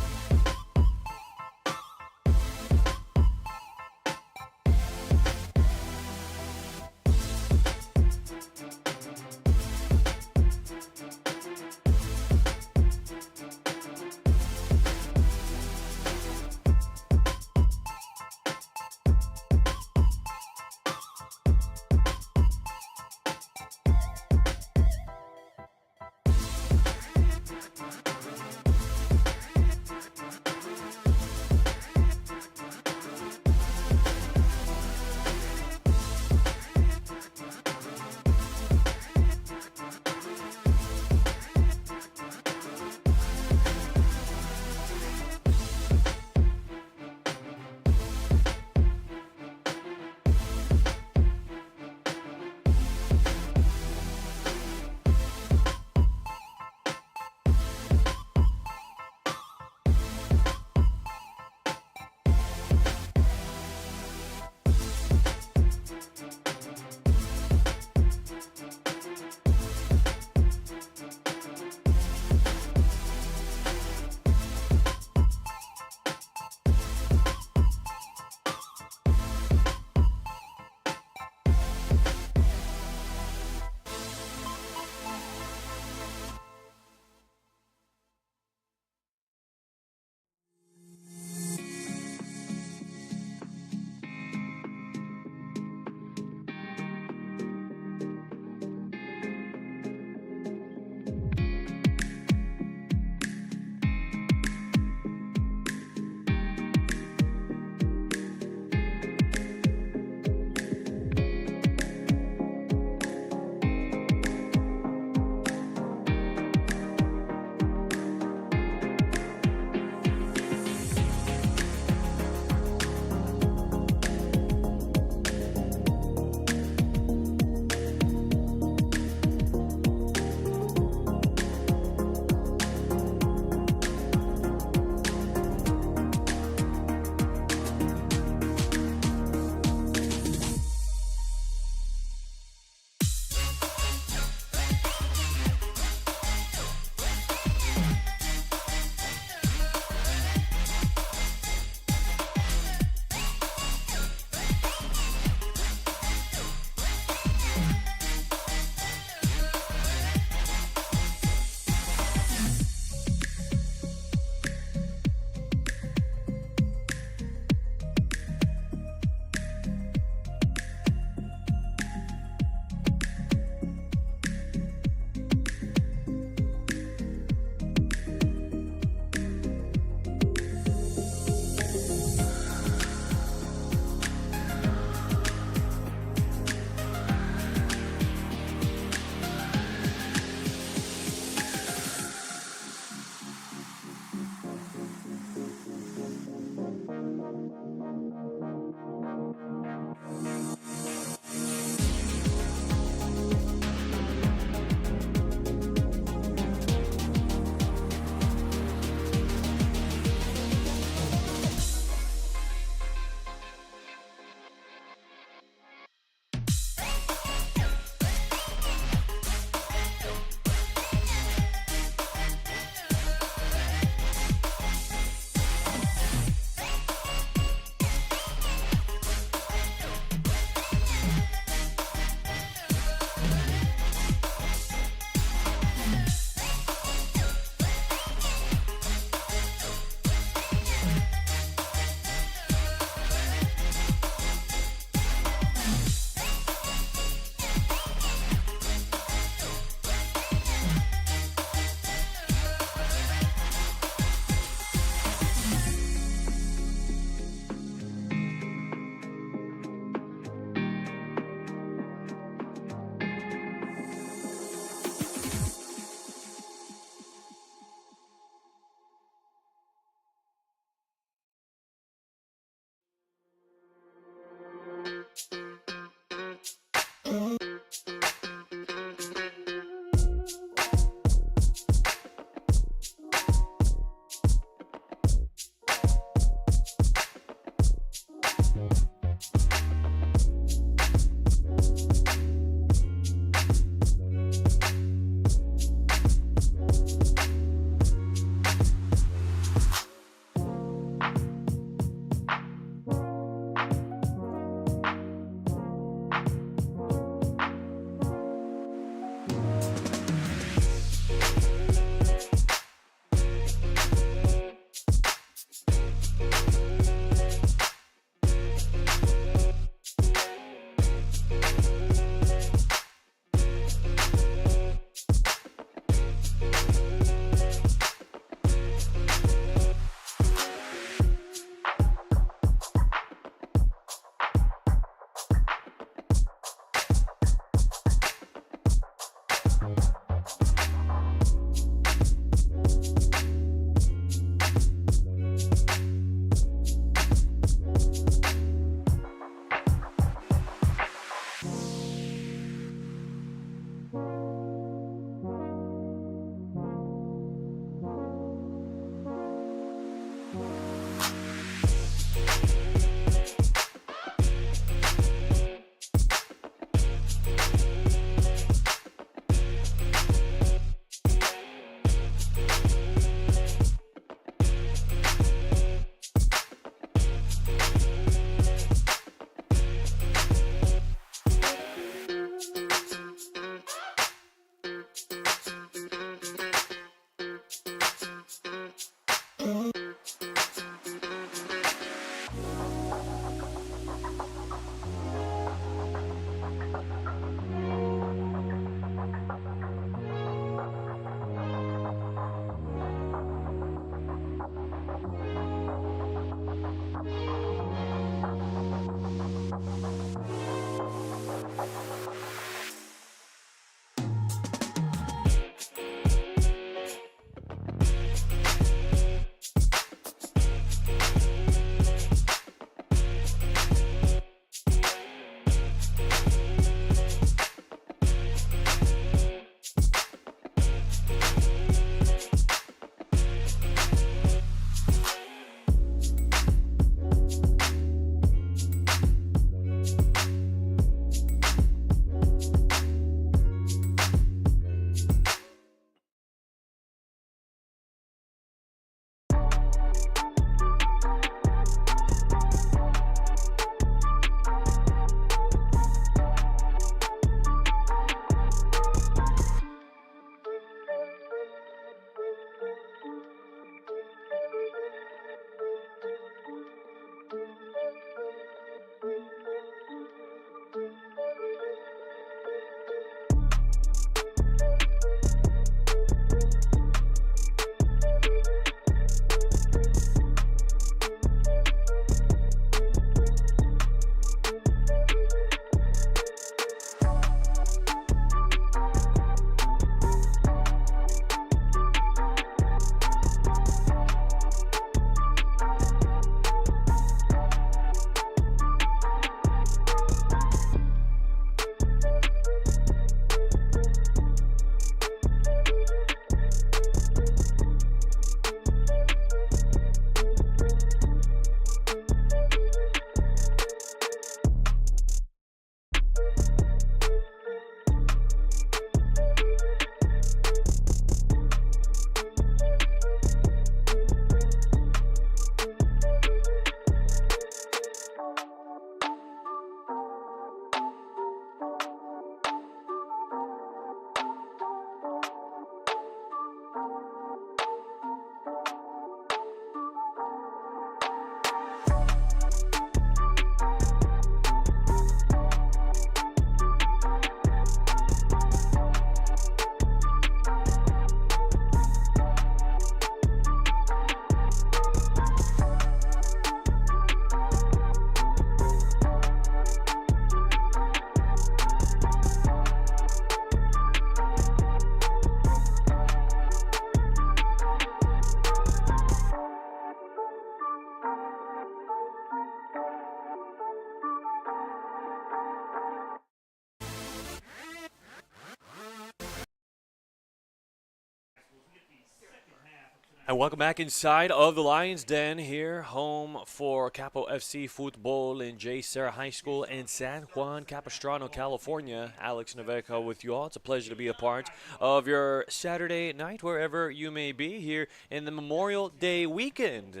And welcome back inside of the Lions Den here, home for Capo FC football in J. Serra High School in San Juan Capistrano, California. Alex Naveco with you all. It's a pleasure to be a part of your Saturday night, wherever you may be, here in the Memorial Day weekend.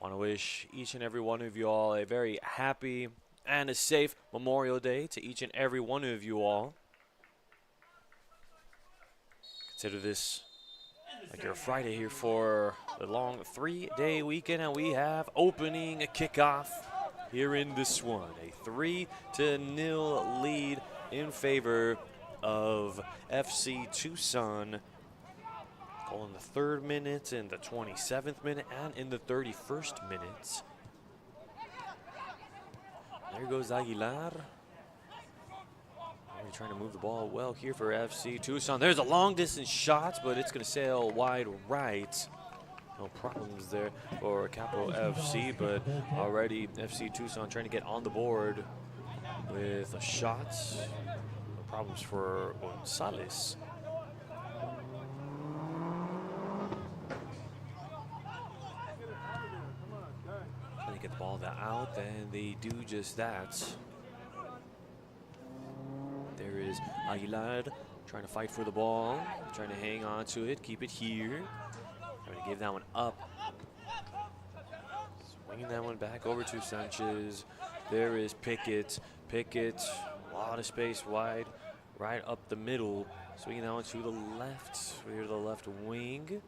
Want to wish each and every one of you all a very happy and a safe Memorial Day to each and every one of you all. Consider this like your Friday here for the long 3-day weekend, and we have opening kickoff here in this one. A 3-0 lead in favor of FC Tucson. Goal in the 3rd minute, in the 27th minute, and in the 31st minute. There goes Aguilar. Trying to move the ball well here for FC Tucson. There's a long distance shot, but it's going to sail wide right. No problems there for Capo FC, but already FC Tucson trying to get on the board with shots. No problems for Gonzalez. Trying to get the ball out, and they do just that. There is Aguilar trying to fight for the ball, trying to hang on to it, keep it here. Trying to give that one up. Swinging that one back over to Sanchez. There is Pickett. Pickett, a lot of space wide, right up the middle. Swinging that one to the left, near the left wing. Trying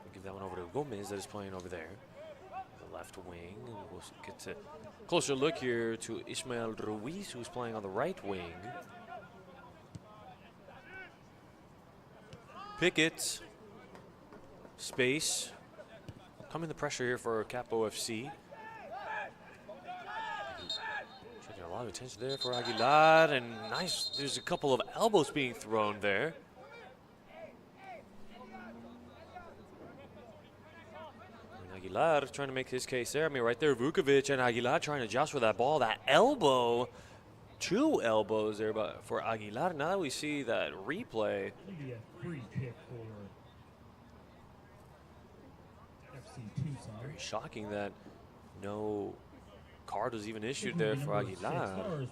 to give that one over to Gomez that is playing over there. The left wing, and we'll get to closer look here to Ismael Ruiz, who's playing on the right wing. Pickett, space, coming the pressure here for Capo FC. Taking a lot of attention there for Aguilar, and nice, there's a couple of elbows being thrown there. Aguilar trying to make his case there. I mean, right there, Vukovic and Aguilar trying to joust for that ball. That elbow, 2 elbows there but for Aguilar. Now that we see that replay. Maybe a free kick for FC Tucson. Very shocking that no card was even issued there for Aguilar.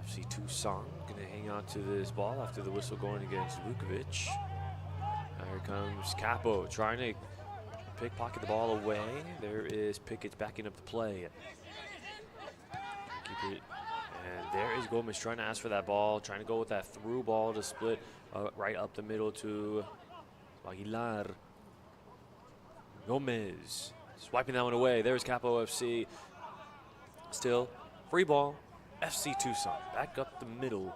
FC Tucson going to hang on to this ball after the whistle going against Vukovic. Here comes Capo trying to pickpocket the ball away. There is Pickett backing up the play. Keep it. And there is Gomez trying to ask for that ball, trying to go with that through ball to split right up the middle to Aguilar. Gomez swiping that one away. There's Capo FC. Still free ball. FC Tucson back up the middle.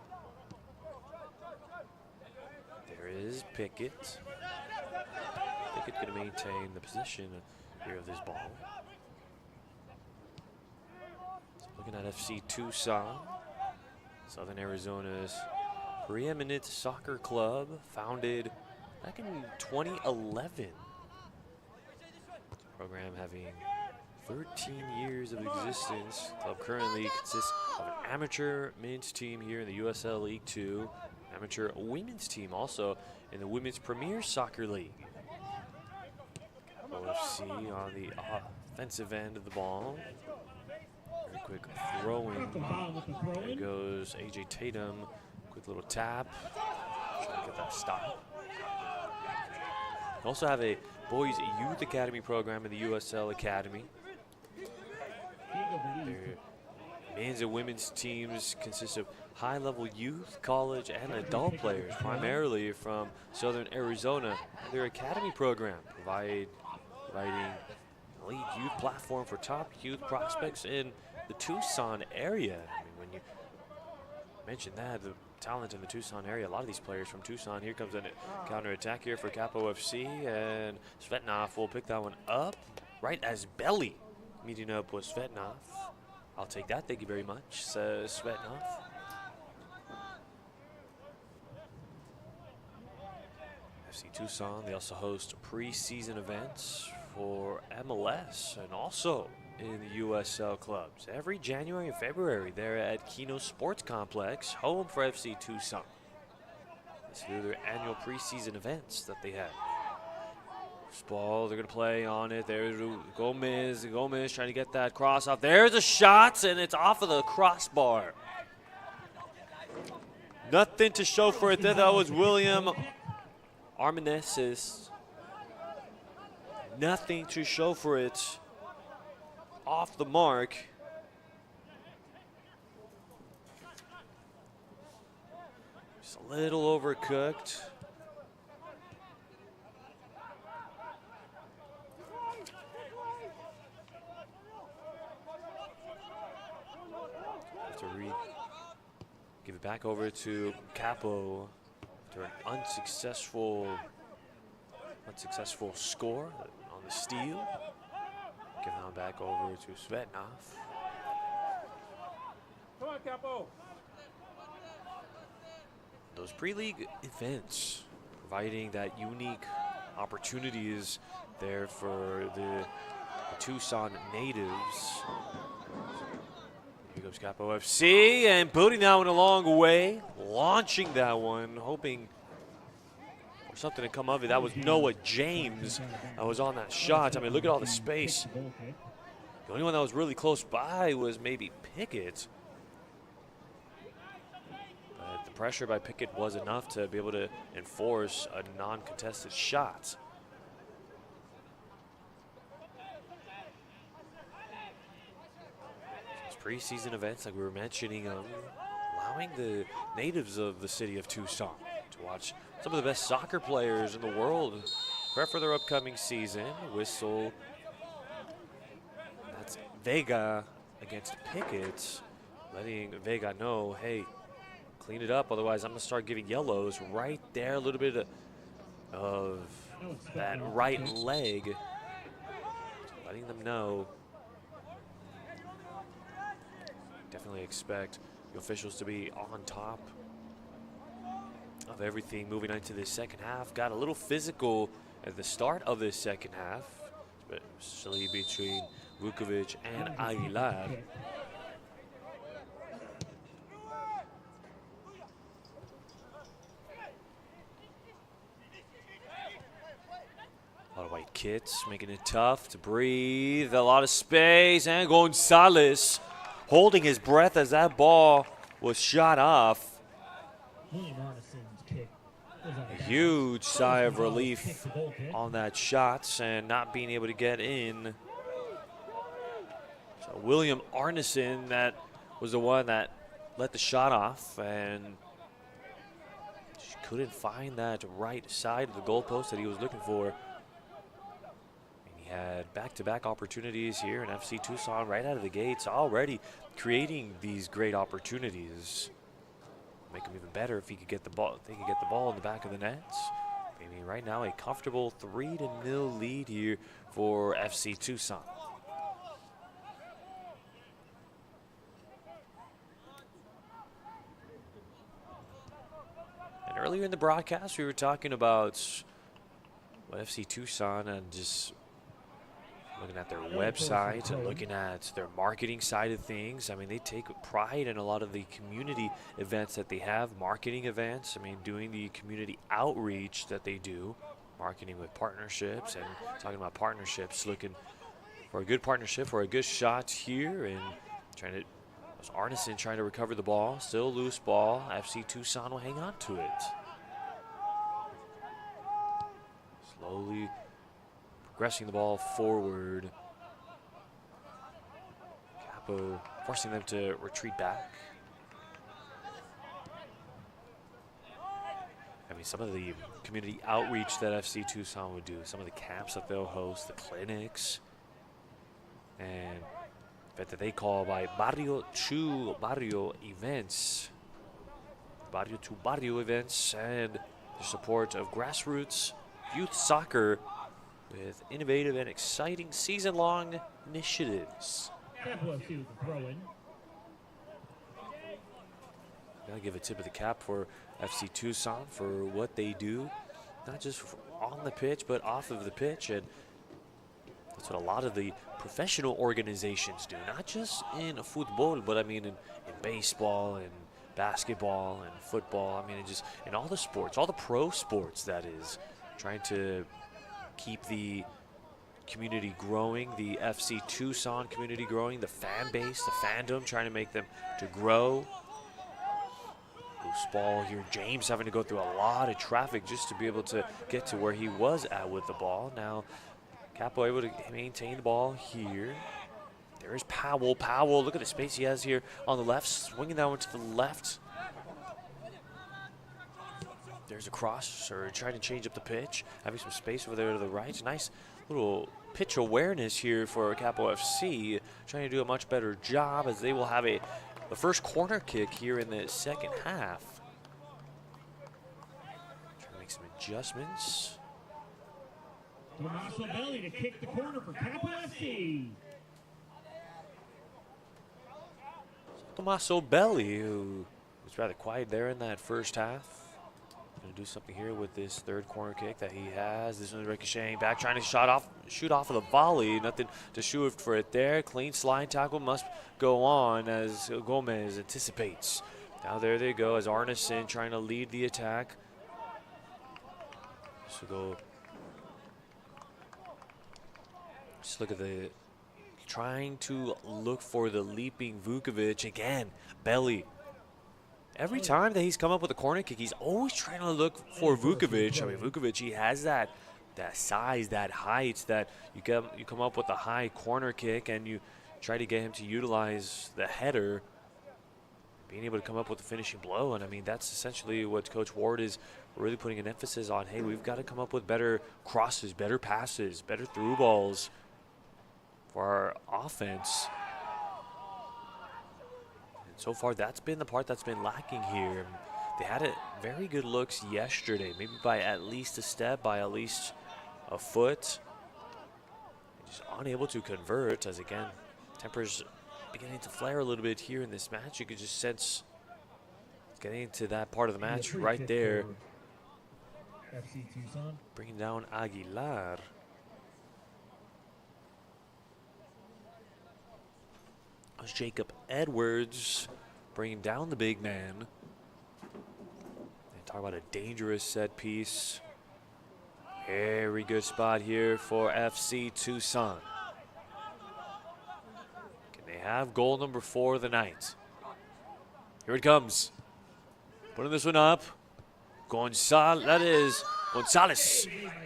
There is Pickett. Pickett going to maintain the position here of this ball. So looking at FC Tucson, Southern Arizona's preeminent soccer club, founded back in 2011. Program having 13 years of existence. Club currently consists of an amateur men's team here in the USL League 2, amateur women's team also in the Women's Premier Soccer League. Capo FC on the offensive end of the ball. Very quick throwing. There goes AJ Tatum. Quick little tap. Trying to get that stop. We also have a boys youth academy program in the USL Academy. Their men's and women's teams consist of high-level youth, college, and adult players, primarily from Southern Arizona. Their academy program providing an elite youth platform for top youth prospects in the Tucson area. I mean, when you mention that, the talent in the Tucson area, a lot of these players from Tucson. Here comes a counter-attack here for Capo FC, and Svetnov will pick that one up right as Belly meeting up with Svetnov. I'll take that, thank you very much, says Svetnov. FC Tucson, they also host preseason events for MLS and also in the USL clubs. Every January and February, they're at Keno Sports Complex, home for FC Tucson. This is their annual preseason events that they have. This ball, they're going to play on it. There's Gomez. Gomez trying to get that cross off. There's a shot, and it's off of the crossbar. Nothing to show for it there. That was William Armenesis. Nothing to show for it. Off the mark. Just a little overcooked. Have to give it back over to Capo after an unsuccessful score on the steal. Giving it back over to Svetnov. Come on, Capo. Those pre-league events providing that unique opportunities there for the Tucson natives. Here goes Capo FC and putting that one a long way, launching that one, hoping for something to come of it. That was Noah James that was on that shot. I mean, look at all the space. The only one that was really close by was maybe Pickett. But the pressure by Pickett was enough to be able to enforce a non-contested shot. Preseason events, like we were mentioning, allowing the natives of the city of Tucson to watch some of the best soccer players in the world prep for their upcoming season. Whistle. That's Vega against Pickett, letting Vega know, hey, clean it up, otherwise I'm going to start giving yellows right there. A little bit of that right leg, letting them know. Definitely expect the officials to be on top of everything moving into the second half. Got a little physical at the start of this second half, especially between Vukovic and Aguilar. A lot of white kits, making it tough to breathe. A lot of space, and Gonzalez holding his breath as that ball was shot off. A huge sigh of relief on that shot and not being able to get in. So William Arneson, that was the one that let the shot off, and she couldn't find that right side of the goalpost that he was looking for. He had back-to-back opportunities here in FC Tucson right out of the gates, already creating these great opportunities. Make him even better if he could get the ball. They could get the ball in the back of the nets. I mean, right now a comfortable 3-0 lead here for FC Tucson. And earlier in the broadcast, we were talking about what FC Tucson and just looking at their website and looking at their marketing side of things. I mean, they take pride in a lot of the community events that they have, marketing events. I mean, doing the community outreach that they do, marketing with partnerships, and talking about partnerships, looking for a good partnership, for a good shot here, and trying to, was Arneson trying to recover the ball, still loose ball. FC Tucson will hang on to it. Slowly progressing the ball forward. Capo forcing them to retreat back. I mean, some of the community outreach that FC Tucson would do, some of the camps that they'll host, the clinics, and that they call by Barrio to Barrio events. Barrio to Barrio events, and the support of grassroots youth soccer with innovative and exciting season-long initiatives. Capo FC with the throw-in. Gotta give a tip of the cap for FC Tucson for what they do, not just on the pitch, but off of the pitch. And that's what a lot of the professional organizations do, not just in football, but I mean in baseball and basketball and football. I mean, just in all the sports, all the pro sports, that is, trying to keep the community growing, the FC Tucson community growing, the fan base, the fandom, trying to make them to grow. Loose ball here, James having to go through a lot of traffic just to be able to get to where he was at with the ball. Now, Capo able to maintain the ball here. There is Powell. Powell, look at the space he has here on the left, swinging that one to the left. There's a cross, or trying to change up the pitch, having some space over there to the right. Nice little pitch awareness here for Capo FC, trying to do a much better job as they will have the first corner kick here in the second half. Trying to make some adjustments. Tommaso Belli to kick the corner for Capo FC. Tommaso Belli, who was rather quiet there in that first half. Going to do something here with this third corner kick that he has. This one's ricocheting back, trying to shoot off of the volley. Nothing to shoot for it there. Clean slide tackle must go on as Gomez anticipates. Now there they go as Arneson trying to lead the attack. So just look at trying to look for the leaping Vukovic again. Belly. Every time that he's come up with a corner kick, he's always trying to look for Vukovic. I mean, Vukovic, he has that size, that height, that you come up with a high corner kick and you try to get him to utilize the header, being able to come up with a finishing blow. And I mean, that's essentially what Coach Ward is really putting an emphasis on. Hey, we've got to come up with better crosses, better passes, better through balls for our offense. So far, that's been the part that's been lacking here. They had very good looks yesterday, maybe by at least a step, by at least a foot. Just unable to convert, as again, tempers beginning to flare a little bit here in this match. You could just sense it's getting into that part of the match right there. FC Tucson. Bringing down Aguilar. Jacob Edwards bringing down the big man. They talk about a dangerous set piece. Very good spot here for FC Tucson. Can they have goal number 4 of the night? Here it comes. Putting this one up. Gonzalez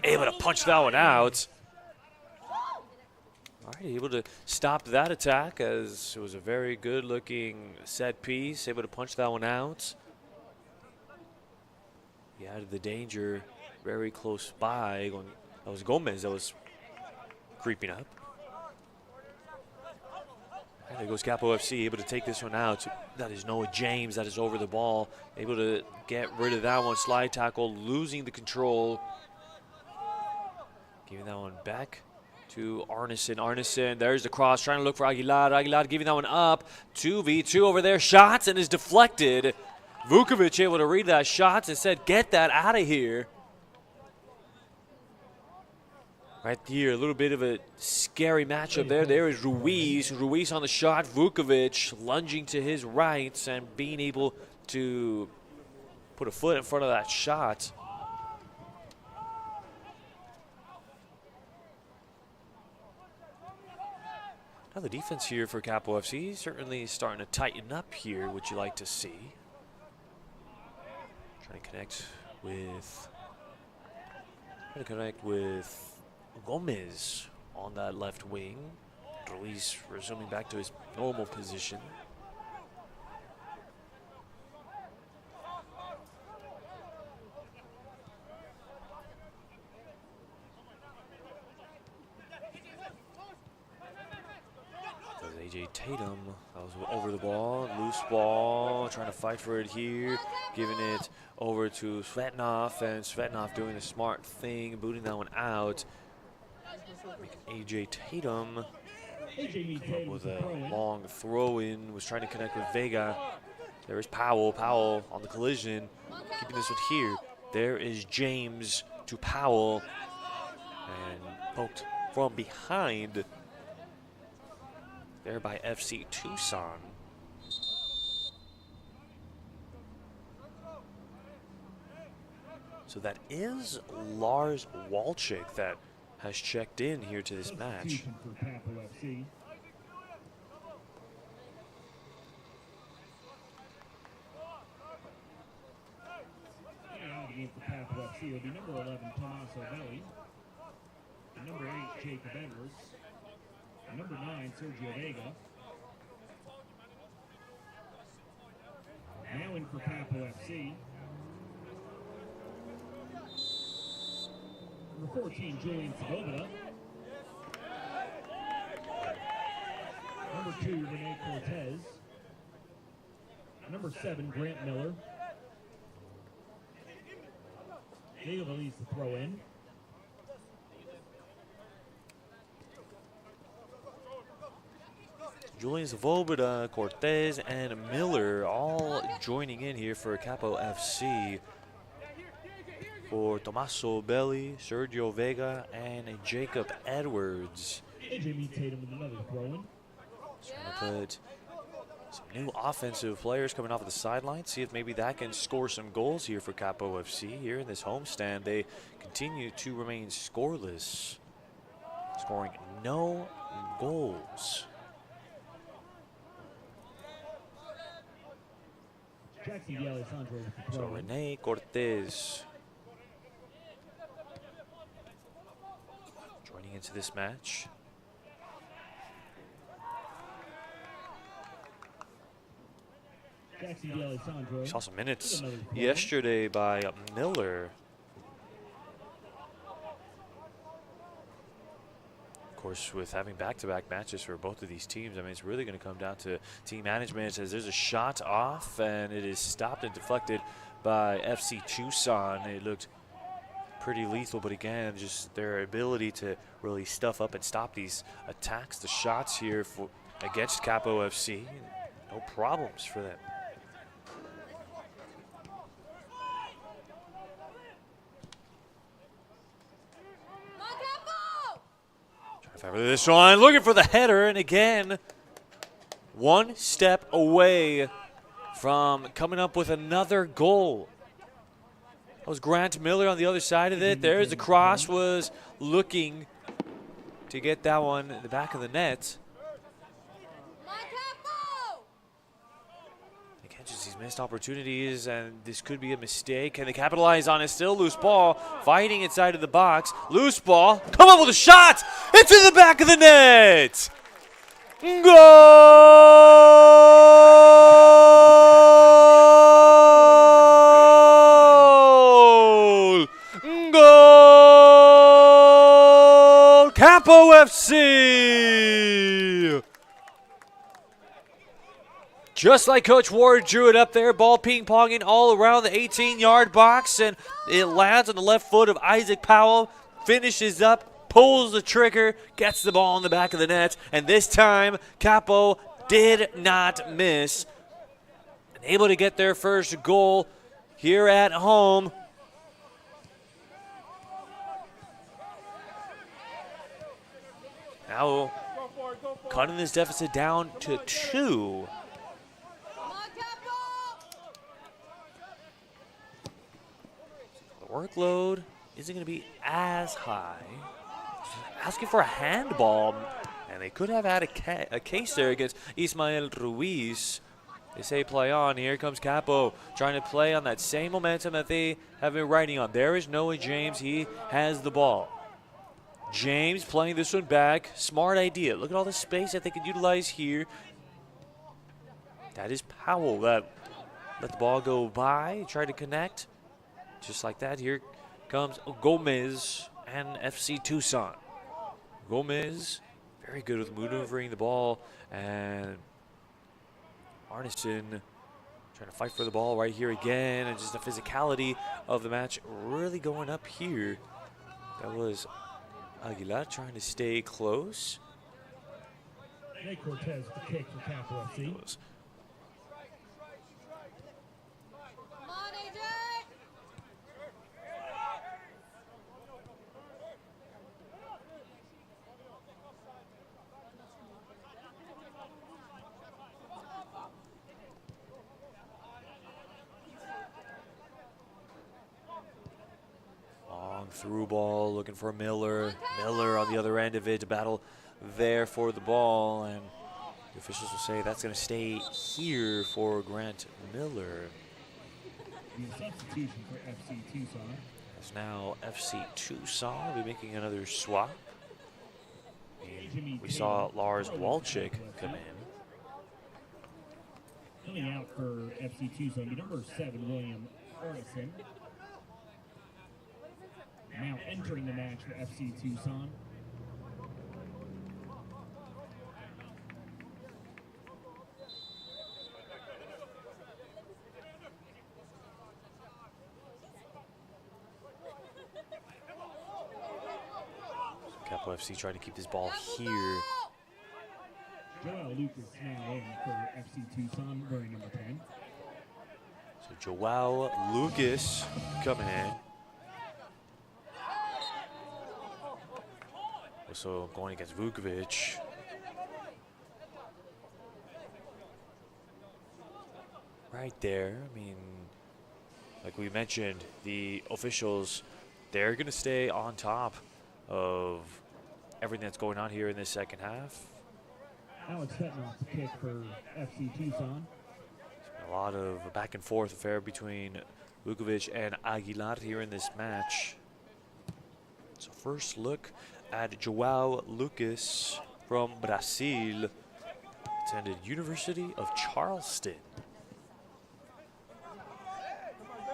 able to punch that one out. All right, able to stop that attack as it was a very good-looking set piece. Able to punch that one out. He had the danger very close by. That was Gomez that was creeping up. And there goes Capo FC, able to take this one out. That is Noah James, that is over the ball. Able to get rid of that one. Slide tackle, losing the control. Giving that one back to Arneson. Arneson, there's the cross, trying to look for Aguilar. Aguilar giving that one up. 2v2 over there, shots, and is deflected. Vukovic able to read that shot and said, get that out of here. Right here, a little bit of a scary matchup there. There is Ruiz. Ruiz on the shot. Vukovic lunging to his right and being able to put a foot in front of that shot. Now the defense here for Capo FC certainly starting to tighten up here, which you like to see. Trying to connect with Gomez on that left wing. Ruiz resuming back to his normal position. AJ Tatum, that was over the ball, loose ball, trying to fight for it here, giving it over to Svetnov, and Svetnov doing a smart thing, booting that one out. AJ Tatum with a long throw-in, was trying to connect with Vega. There is Powell. Powell on the collision, keeping this one here. There is James to Powell, and poked from behind. there by FC Tucson. So that is Lars Walczyk that has checked in here to this match. Substitution for Capo FC. And out again for Capo FC will be number 11, Tommaso Belli. And number 8, Jacob Edwards. And number 9, Sergio Vega. Now in for Capo FC. Number 14, Julian Svoboda. Number 2, Rene Cortez. Number 7, Grant Miller. Vega leads the throw in. Julian Svoboda, Cortez, and Miller all joining in here for Capo FC. For Tommaso Belli, Sergio Vega, and Jacob Edwards. AJ Tatum with another throw-in. Trying to put some new offensive players coming off of the sideline. See if maybe that can score some goals here for Capo FC. Here in this homestand, they continue to remain scoreless, scoring no goals. Jackson D'Alessandro with the So throw-in. Rene Cortez joining into this match. Jackson D'Alessandro. We saw some minutes Another throw-in. yesterday by Miller. Of course, with having back-to-back matches for both of these teams, I mean, it's really going to come down to team management as there's a shot off, and it is stopped and deflected by FC Tucson. It looked pretty lethal, but again, just their ability to really stuff up and stop these attacks, the shots here for against Capo FC, no problems for them. Favor this one, looking for the header, and again, one step away from coming up with another goal. That was Grant Miller on the other side of it. There's the cross, was looking to get that one in the back of the net. Again, just these missed opportunities, and this could be a mistake. Can they capitalize on it? Still loose ball, fighting inside of the box. Loose ball, come up with a shot! It's in the back of the net! Goal! Goal! Capo FC! Just like Coach Ward drew it up there, ball ping-ponging all around the 18-yard box, and it lands on the left foot of Isaac Powell, finishes up, pulls the trigger, gets the ball in the back of the net, and this time Capo did not miss. And able to get their first goal here at home. Now cutting this deficit down to 2. The workload isn't going to be as high. Asking for a handball, and they could have had a case there against Ismael Ruiz. They say play on. Here comes Capo trying to play on that same momentum that they have been riding on. There is Noah James. He has the ball. James playing this one back. Smart idea. Look at all the space that they could utilize here. That is Powell that let the ball go by. Tried to connect. Just like that. Here comes Gomez and FC Tucson. Gomez, very good with maneuvering the ball, and Arneson trying to fight for the ball right here again, and just the physicality of the match really going up here. That was Aguilar trying to stay close. Nate Cortez the kick for Capo FC. through ball, looking for Miller. Miller on the other end of it, to battle there for the ball, and the officials will say that's going to stay here for Grant Miller. The substitution for FC Tucson. As now FC Tucson will be making another swap. And we saw Lars Walczyk come in. Coming out for FC Tucson, number 7, William Arneson. Now entering the match for FC Tucson. Capo FC trying to keep this ball here. Joel Lucas now in for FC Tucson, wearing number 10. So Joao Lucas coming in. Also going against Vukovic. Right there. I mean, like we mentioned, the officials, they're going to stay on top of everything that's going on here in this second half. Alex Fetnoff to kick for FC Tucson. A lot of back and forth affair between Vukovic and Aguilar here in this match. So first look at Joao Lucas from Brazil. Attended University of Charleston.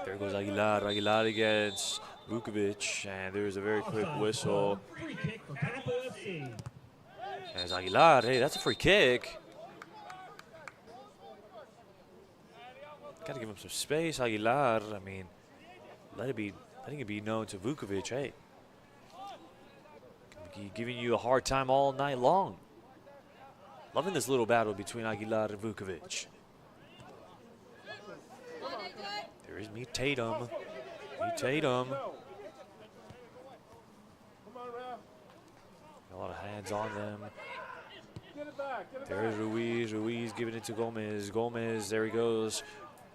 There goes Aguilar. Aguilar against Vukovic, and there's a very quick whistle. Free kick for Capo FC. There's Aguilar. Hey, that's a free kick. Got to give him some space, Aguilar. I mean, letting it be known to Vukovic, hey, giving you a hard time all night long. Loving this little battle between Aguilar and Vukovic. There is Meet Tatum. Meet Tatum. A lot of hands on them. There's Ruiz. Ruiz giving it to Gomez. Gomez, there he goes.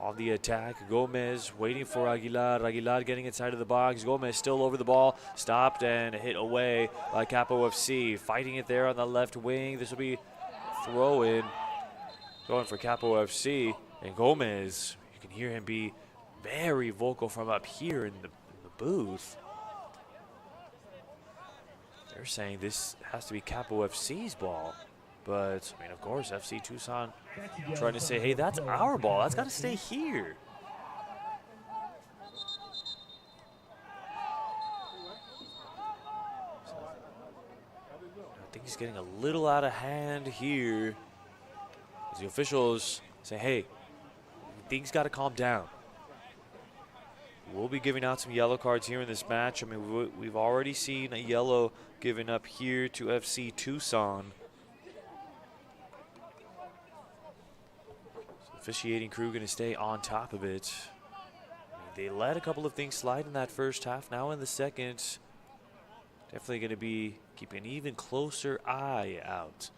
On the attack, Gomez waiting for Aguilar. Aguilar getting inside of the box. Gomez still over the ball. Stopped and hit away by Capo FC. Fighting it there on the left wing. This will be throw-in. Going for Capo FC. And Gomez, you can hear him be very vocal from up here in the booth. They're saying this has to be Capo FC's ball. But, I mean, of course, FC Tucson trying to say, hey, that's our ball. That's got to stay here. So, I think he's getting a little out of hand here. As the officials say, hey, things got to calm down. We'll be giving out some yellow cards here in this match. I mean, we've already seen a yellow given up here to FC Tucson. Officiating crew going to stay on top of it. I mean, they let a couple of things slide in that first half. Now in the second, definitely going to be keeping an even closer eye out.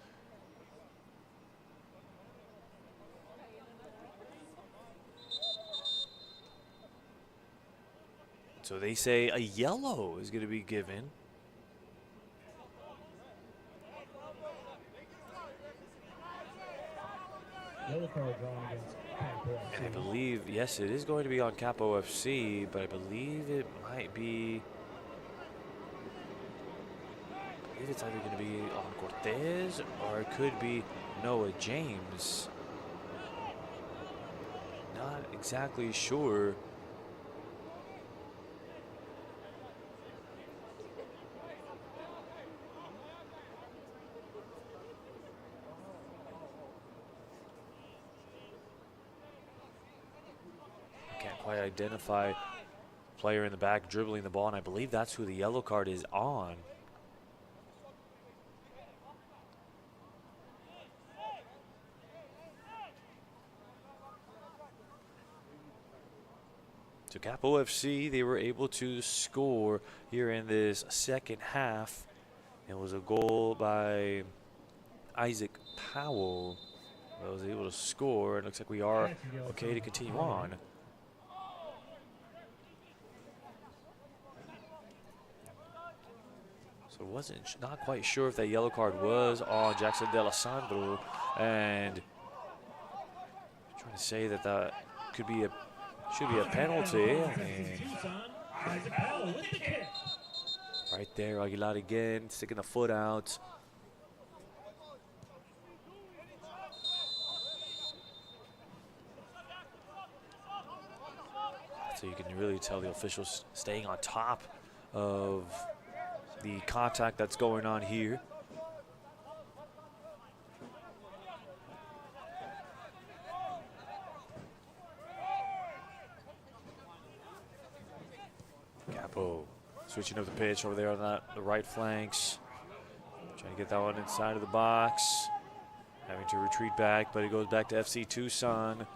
So they say a yellow is going to be given. Yellow card drawn against Capo FC. And I believe, yes, it is going to be on Capo FC, but I believe it might be, I believe it's either going to be on Cortez or it could be Noah James. Not exactly sure. Quite identify player in the back dribbling the ball, and I believe that's who the yellow card is on. So Capo FC, they were able to score here in this second half. It was a goal by Isaac Powell that was able to score. It looks like we are okay to continue on. So not quite sure if that yellow card was on Jackson D'Alessandro, and trying to say that that should be a penalty. And right there, Aguilar again, sticking the foot out. So you can really tell the officials staying on top of the contact that's going on here. Capo switching up the pitch over there on the right flanks. Trying to get that one inside of the box. Having to retreat back, but it goes back to FC Tucson.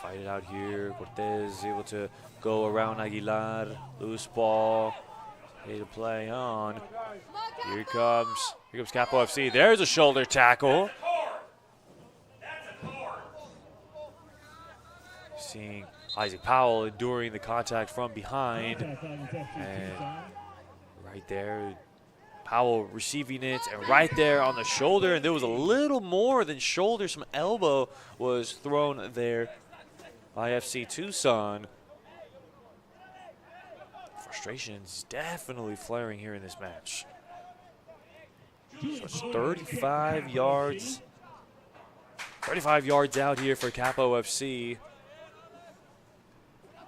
Fight it out here. Cortez able to go around Aguilar. Loose ball. Ready to play on. Here comes Capo FC. There's a shoulder tackle. Seeing Isaac Powell enduring the contact from behind. And right there, Powell receiving it, and right there on the shoulder, and there was a little more than shoulder, some elbow was thrown there by FC Tucson. Frustration's definitely flaring here in this match. So it's 35 yards. 35 yards out here for Capo FC.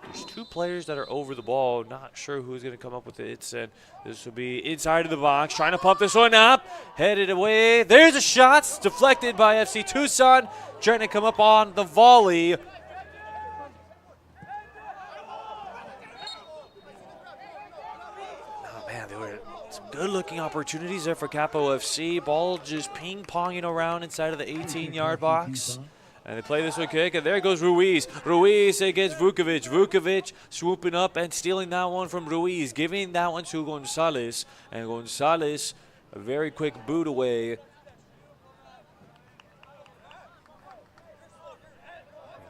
There's two players that are over the ball. Not sure who's going to come up with it. And this will be inside of the box. Trying to pump this one up. Headed away. There's a shot. It's deflected by FC Tucson. Trying to come up on the volley. Oh, man, there were some good-looking opportunities there for Capo FC. Ball just ping-ponging around inside of the 18-yard box. And they play this one kick, and there goes Ruiz. Ruiz against Vukovic. Vukovic swooping up and stealing that one from Ruiz, giving that one to Gonzalez. And Gonzalez, a very quick boot away.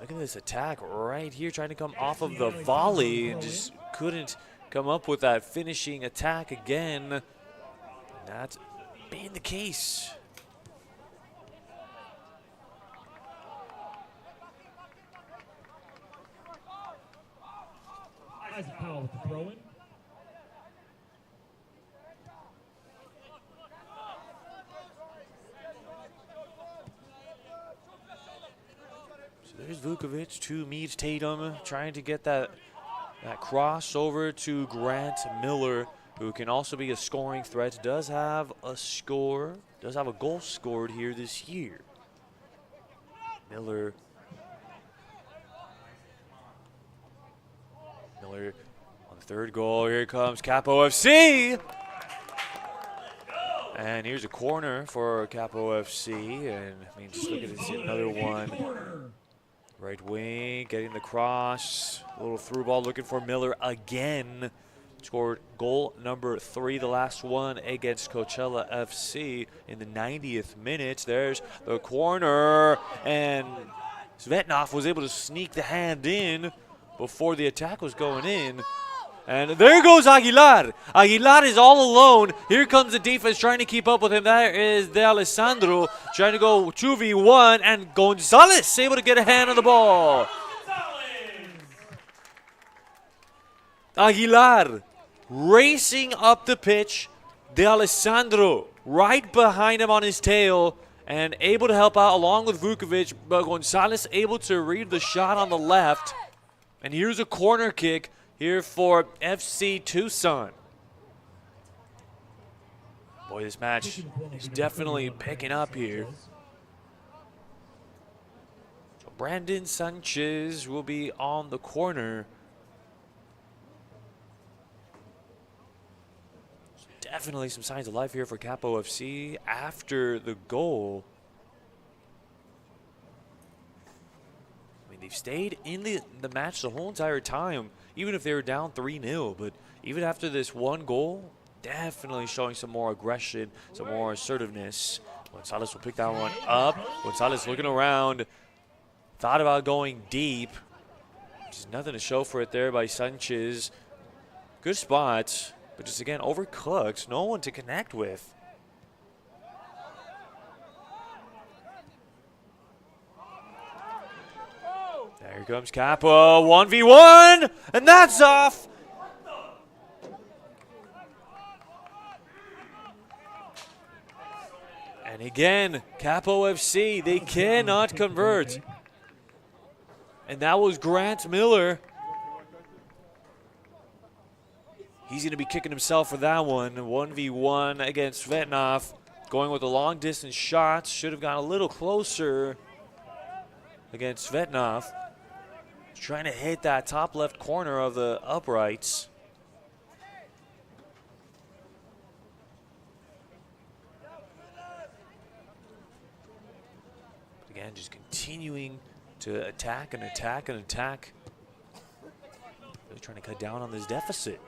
Look at this attack right here, trying to come off of the volley, and just couldn't come up with that finishing attack again. And that's being the case. Isaac Powell with the throw-in. So there's Vukovic to meet Tatum, trying to get that cross over to Grant Miller, who can also be a scoring threat. Does have a goal scored here this year. Miller on the third goal. Here comes Capo FC. And here's a corner for Capo FC. And I mean, just look at this, another one. Right wing, getting the cross. A little through ball, looking for Miller again. Scored goal number 3, the last one against Coachella FC in the 90th minute. There's the corner. And Svetnov was able to sneak the hand in before the attack was going in. And there goes Aguilar. Aguilar is all alone. Here comes the defense trying to keep up with him. There is D'Alessandro trying to go 2v1, and Gonzalez able to get a hand on the ball. Aguilar racing up the pitch. D'Alessandro right behind him on his tail and able to help out along with Vukovic, but Gonzalez able to read the shot on the left. And here's a corner kick here for FC Tucson. Boy, this match is definitely picking up here. So Brandon Sanchez will be on the corner. So definitely some signs of life here for Capo FC after the goal. They've stayed in the match the whole entire time, even if they were down 3-0. But even after this one goal, definitely showing some more aggression, some more assertiveness. Gonzalez will pick that one up. Gonzalez looking around, thought about going deep. Just nothing to show for it there by Sanchez. Good spots, but just again overcooked. No one to connect with. There comes Capo, 1v1, and that's off. And again, Capo FC, they cannot convert. And that was Grant Miller. He's going to be kicking himself for that one. 1v1 against Vetnov. Going with the long distance shots. Should have gone a little closer against Vetnov. Trying to hit that top left corner of the uprights. Again, just continuing to attack and attack and attack. Really trying to cut down on this deficit.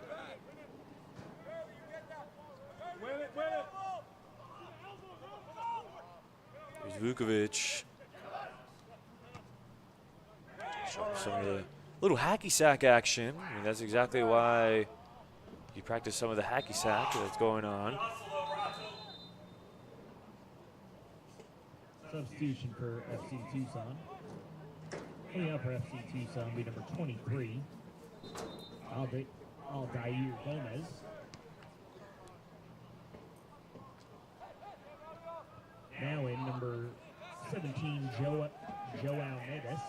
Here's Vukovic. Showing some of the little hacky sack action. I mean, that's exactly why you practice some of the hacky sack that's going on. Substitution for FC Tucson. Coming out for FC Tucson will be number 23, Aldair Gomez. Now in number 17, Joao Neves.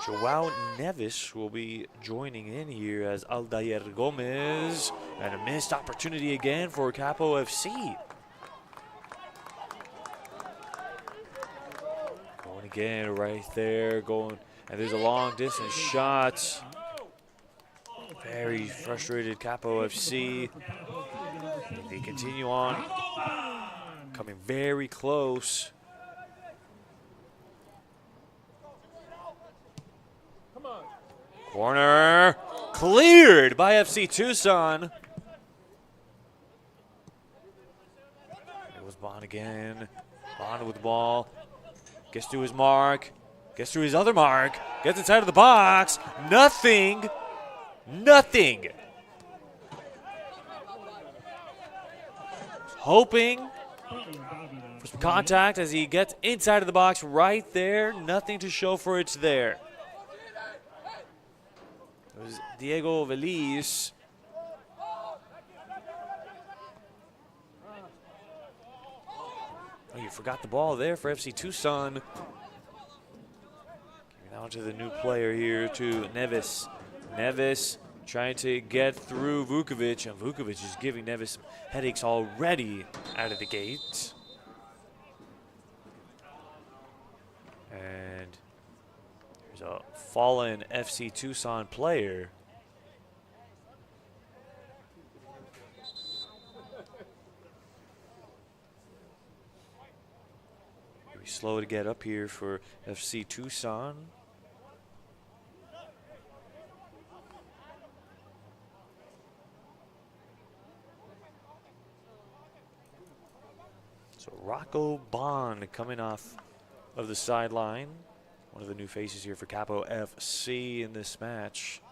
Joao Neves will be joining in here as Aldair Gomez. And a missed opportunity again for Capo FC. Going again right there, going, and there's a long distance shot. Very frustrated Capo FC. They continue on, coming very close. Corner cleared by FC Tucson. It was Bond again. Bond with the ball. Gets to his mark. Gets to his other mark. Gets inside of the box. Nothing. Nothing. Hoping for some contact as he gets inside of the box right there. Nothing to show for it's there. It was Diego Veliz. Oh, you forgot the ball there for FC Tucson. Giving out to the new player here, to Neves. Neves trying to get through Vukovic, and Vukovic is giving Neves some headaches already out of the gate. And there's a fallen FC Tucson player. Very slow to get up here for FC Tucson. So Rocco Bond coming off of the sideline. One of the new faces here for Capo FC in this match.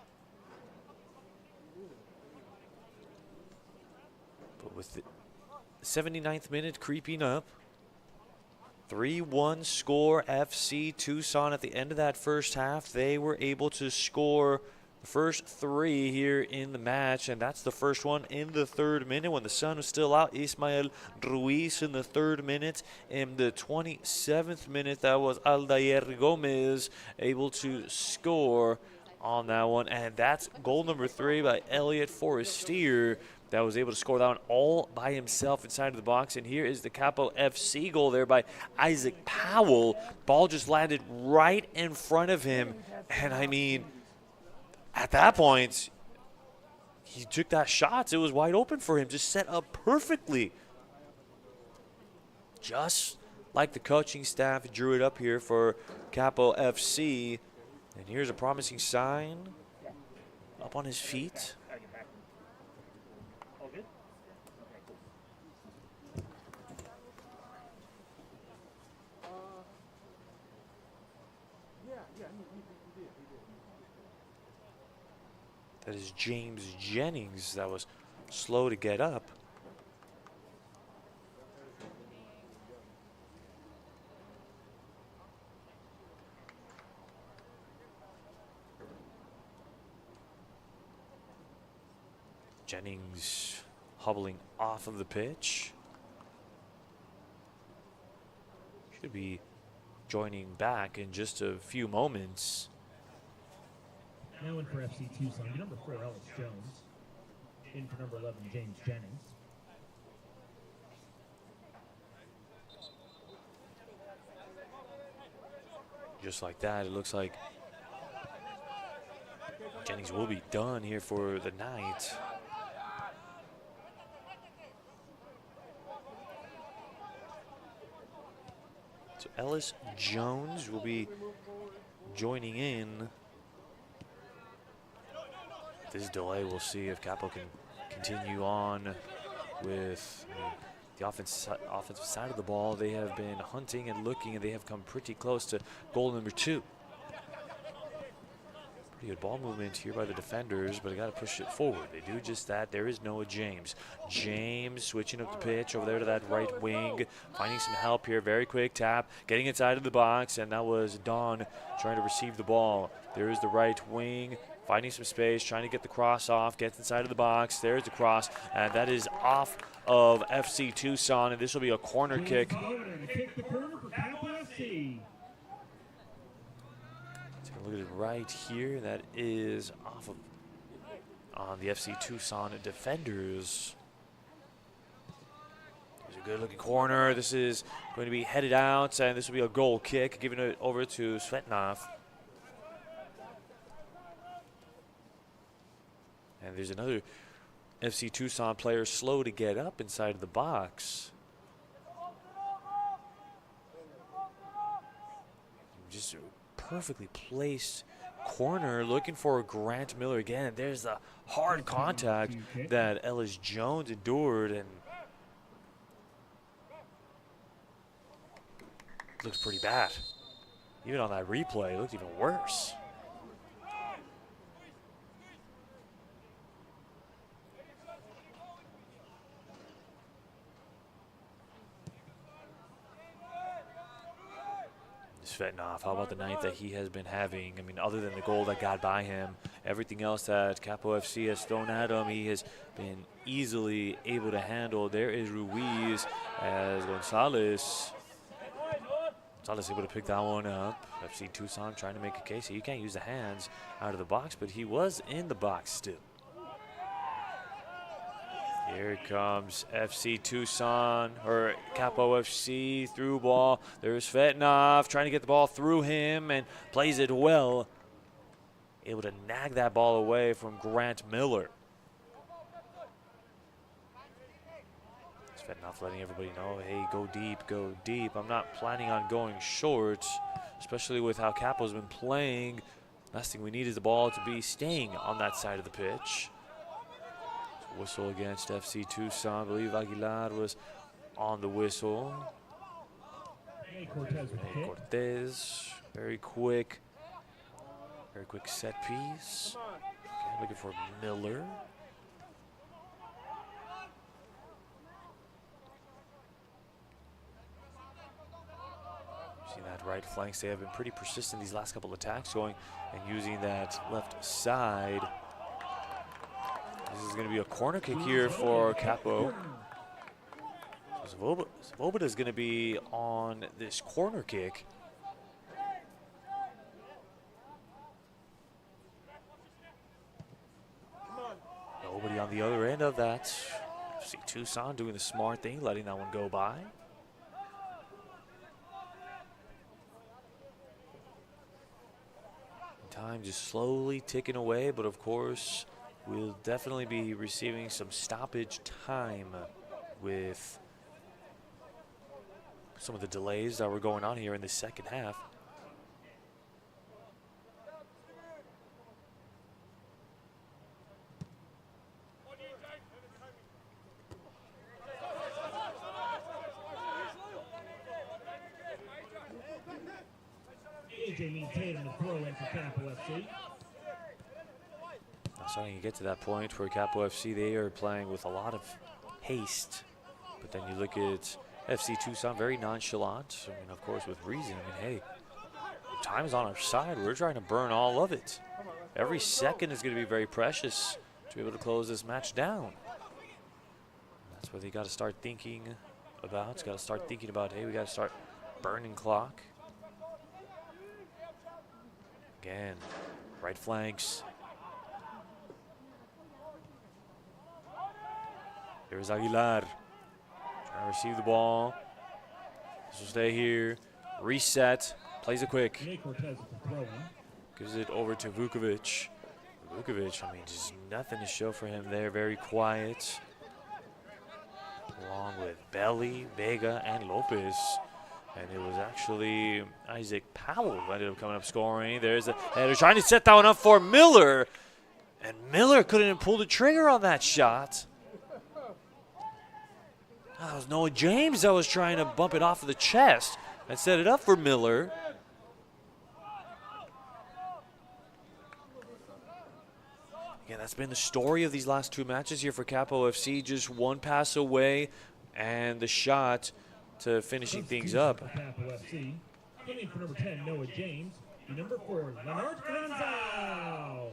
But with the 79th minute creeping up, 3-1 score FC Tucson at the end of that first half. They were able to score the first three here in the match, and that's the first one in the third minute when the sun was still out. Ismael Ruiz in the third minute. In the 27th minute, that was Aldair Gomez able to score on that one, and that's goal number 3 by Elliot Forestier that was able to score that one all by himself inside of the box. And here is the Capo FC goal there by Isaac Powell. Ball just landed right in front of him, and I mean, at that point, he took that shot. It was wide open for him, just set up perfectly. Just like the coaching staff drew it up here for Capo FC. And here's a promising sign. Up on his feet. That is James Jennings that was slow to get up. Jennings hobbling off of the pitch. Should be joining back in just a few moments. Now in for FC Tucson, number 4, Ellis Jones. In for number 11, James Jennings. Just like that, it looks like Jennings will be done here for the night. So Ellis Jones will be joining in. This delay, we'll see if Capo can continue on with the offensive side of the ball. They have been hunting and looking, and they have come pretty close to goal number 2. Pretty good ball movement here by the defenders, but I got to push it forward. They do just that. There is Noah James. James switching up the pitch over there to that right wing, finding some help here. Very quick tap, getting inside of the box, and that was Don trying to receive the ball. There is the right wing, finding some space, trying to get the cross off, gets inside of the box. There's the cross, and that is off of FC Tucson, and this will be a corner kick. Kick the corner for Capo FC. Take a look at it right here. That is off of on the FC Tucson defenders. There's a good-looking corner. This is going to be headed out, and this will be a goal kick, giving it over to Svetnov. And there's another FC Tucson player slow to get up inside of the box. Just a perfectly placed corner, looking for Grant Miller again. And there's the hard contact that Ellis Jones endured, and looks pretty bad. Even on that replay, it looked even worse. Svetnov, how about the night that he has been having? I mean, other than the goal that got by him, everything else that Capo FC has thrown at him, he has been easily able to handle. There is Ruiz as Gonzalez able to pick that one up. FC Tucson trying to make a case. You can't use the hands out of the box, but he was in the box still. Here comes FC Tucson, or Capo FC, through ball. There's Svetnov trying to get the ball through him and plays it well. Able to nag that ball away from Grant Miller. Svetnov letting everybody know, hey, go deep, go deep. I'm not planning on going short, especially with how Capo's been playing. Last thing we need is the ball to be staying on that side of the pitch. Whistle against FC Tucson. I believe Aguilar was on the whistle. Cortez, very quick set piece. Okay, looking for Miller. See that right flank. They have been pretty persistent these last couple of attacks, going and using that left side. This is going to be a corner kick here for Capo. So Svoboda is going to be on this corner kick. Nobody on the other end of that. See Tucson doing the smart thing, letting that one go by. Time just slowly ticking away, but of course, we'll definitely be receiving some stoppage time with some of the delays that were going on here in the second half. starting to get to that point where Capo FC, they are playing with a lot of haste. But then you look at FC Tucson, very nonchalant. I mean, of course, with reason. I mean, hey, time's on our side. We're trying to burn all of it. Every second is going to be very precious to be able to close this match down. That's what they got to start thinking about. It's got to start thinking about, hey, we got to start burning clock. Again, right flanks. Here's Aguilar. Trying to receive the ball. This will stay here. Reset. Plays it quick. Gives it over to Vukovic. Vukovic, I mean, just nothing to show for him there. Very quiet. Along with Belly, Vega, and Lopez. And it was actually Isaac Powell who ended up coming up scoring. There's a header trying to set that one up for Miller. And Miller couldn't even pull the trigger on that shot. That was Noah James that was trying to bump it off of the chest and set it up for Miller. Yeah, that's been the story of these last two matches here for Capo FC. Just one pass away and the shot to finishing things up. Capo FC. Hitting for number 10, Noah James. Number 4, Leonard Granzow.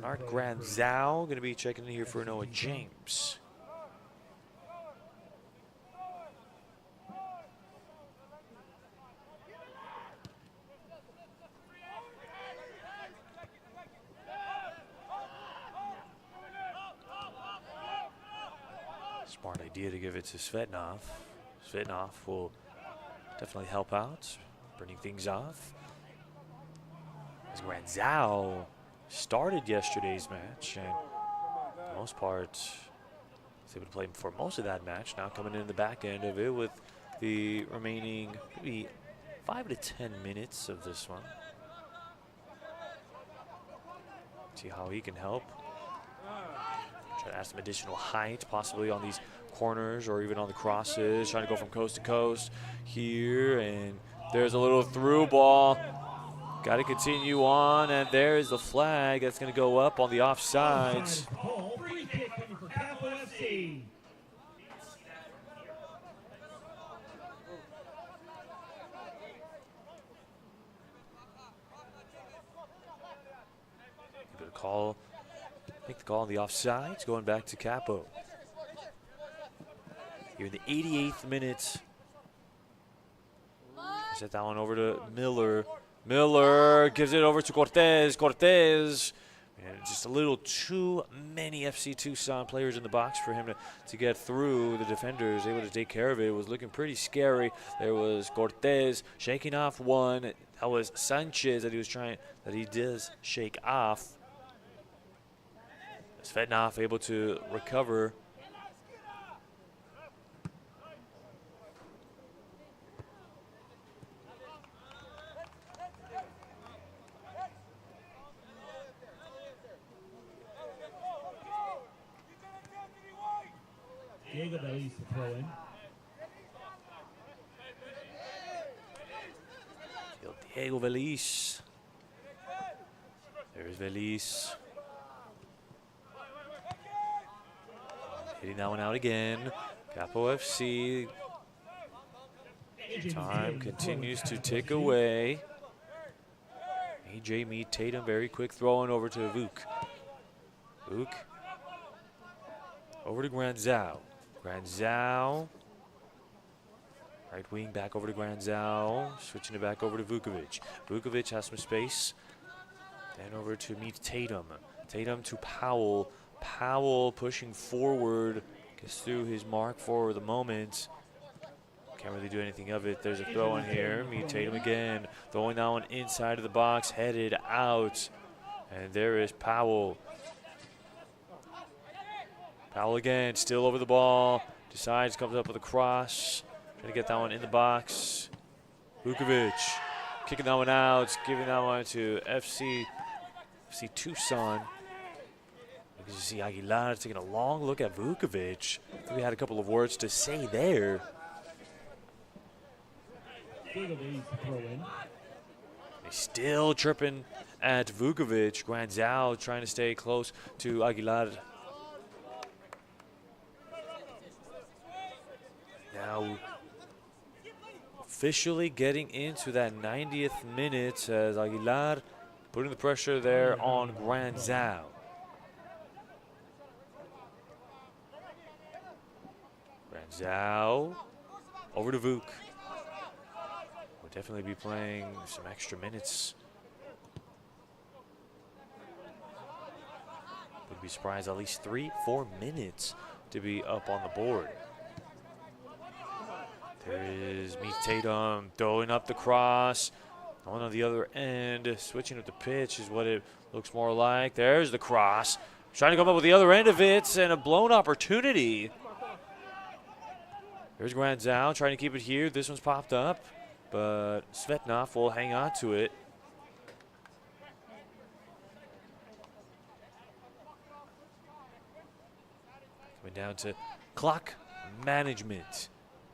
Leonard Granzow going to be checking in here for Noah James. Smart idea to give it to Svetnov. Svetnov will definitely help out, burning things off. As Granzow started yesterday's match, and for the most part, was able to play for most of that match. Now coming in the back end of it with the remaining maybe 5 to 10 minutes of this one. See how he can help. Try to add some additional height, possibly on these corners or even on the crosses. Trying to go from coast to coast here, and there's a little through ball. Got to continue on, and there is the flag that's going to go up on the offsides. Free kick coming for Capo FC. Give it a call. Make the call on the offsides, going back to Capo. Here in the 88th minute. Set that one over to Miller. Miller gives it over to Cortez. Cortez, and just a little too many FC Tucson players in the box for him to get through. The defenders able to take care of it. It was looking pretty scary. There was Cortez shaking off one. That was Sanchez that he does shake off. Svetnov able to recover. Diego Bellis to throw in. Diego Velis. There's Velis. Hitting that one out again. Capo FC. Time continues to tick away. AJ Mead Tatum, very quick throwing over to Vuk. Vuk. Over to Granzow. Granzow. Right wing back over to Granzow. Switching it back over to Vukovic. Vukovic has some space. Then over to Mead Tatum. Tatum to Powell. Powell pushing forward. Gets through his mark for the moment. Can't really do anything of it. There's a throw in here. Mead Tatum again. Throwing that one inside of the box. Headed out. And there is Powell. Powell again, still over the ball. Decides, comes up with a cross. Trying to get that one in the box. Vukovic kicking that one out. Giving that one to FC Tucson. You can see Aguilar taking a long look at Vukovic. I think we had a couple of words to say there. Vukovic to throw in. He's still tripping at Vukovic. Granzau trying to stay close to Aguilar. Now officially getting into that 90th minute as Aguilar putting the pressure there on Granzau. Granzau over to Vuk. Will definitely be playing some extra minutes. Would be surprised at least 3-4 minutes to be up on the board. There is Meet Tatum throwing up the cross. On the other end, switching up the pitch is what it looks more like. There's the cross. Trying to come up with the other end of it, and a blown opportunity. There's Granzau trying to keep it here. This one's popped up, but Svetnov will hang on to it. Coming down to clock management.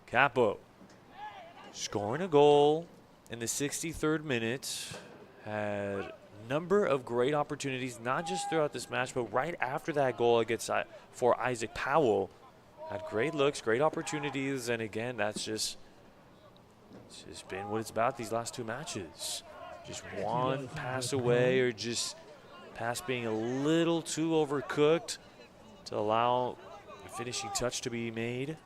Capo scoring a goal in the 63rd minute. Had a number of great opportunities, not just throughout this match, but right after that goal against for Isaac Powell. Had great looks, great opportunities, and again, it's just been what it's about these last two matches. Just one pass away, or just pass being a little too overcooked to allow the finishing touch to be made.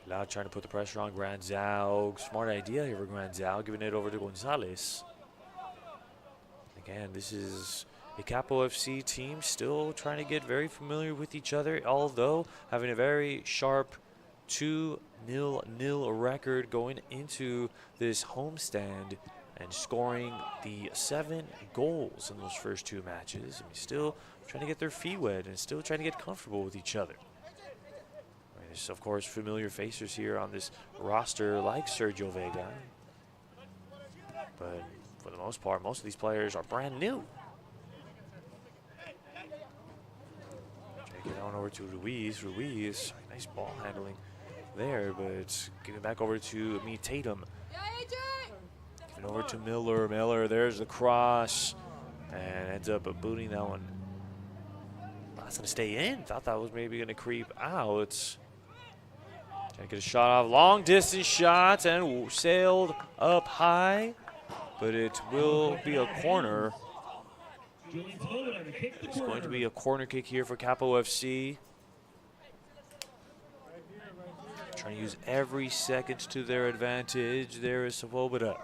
Loud trying to put the pressure on Granzau. Smart idea here for Granzau, giving it over to Gonzalez. Again, this is a Capo FC team still trying to get very familiar with each other, although having a very sharp 2-0 record going into this homestand and scoring the 7 goals in those first 2 matches. And still trying to get their feet wet and still trying to get comfortable with each other. There's, of course, familiar faces here on this roster like Sergio Vega. But for the most part, most of these players are brand new. Take it on over to Ruiz. Ruiz, nice ball handling there, but give it back over to Meet Tatum. Give it over to Miller. Miller, there's the cross, and ends up booting that one. That's going to stay in. Thought that was maybe going to creep out. Trying to get a shot off. Long distance shots and sailed up high, but it will be a corner. It's going to be a corner kick here for Capo FC. Trying to use every second to their advantage. There is Svoboda.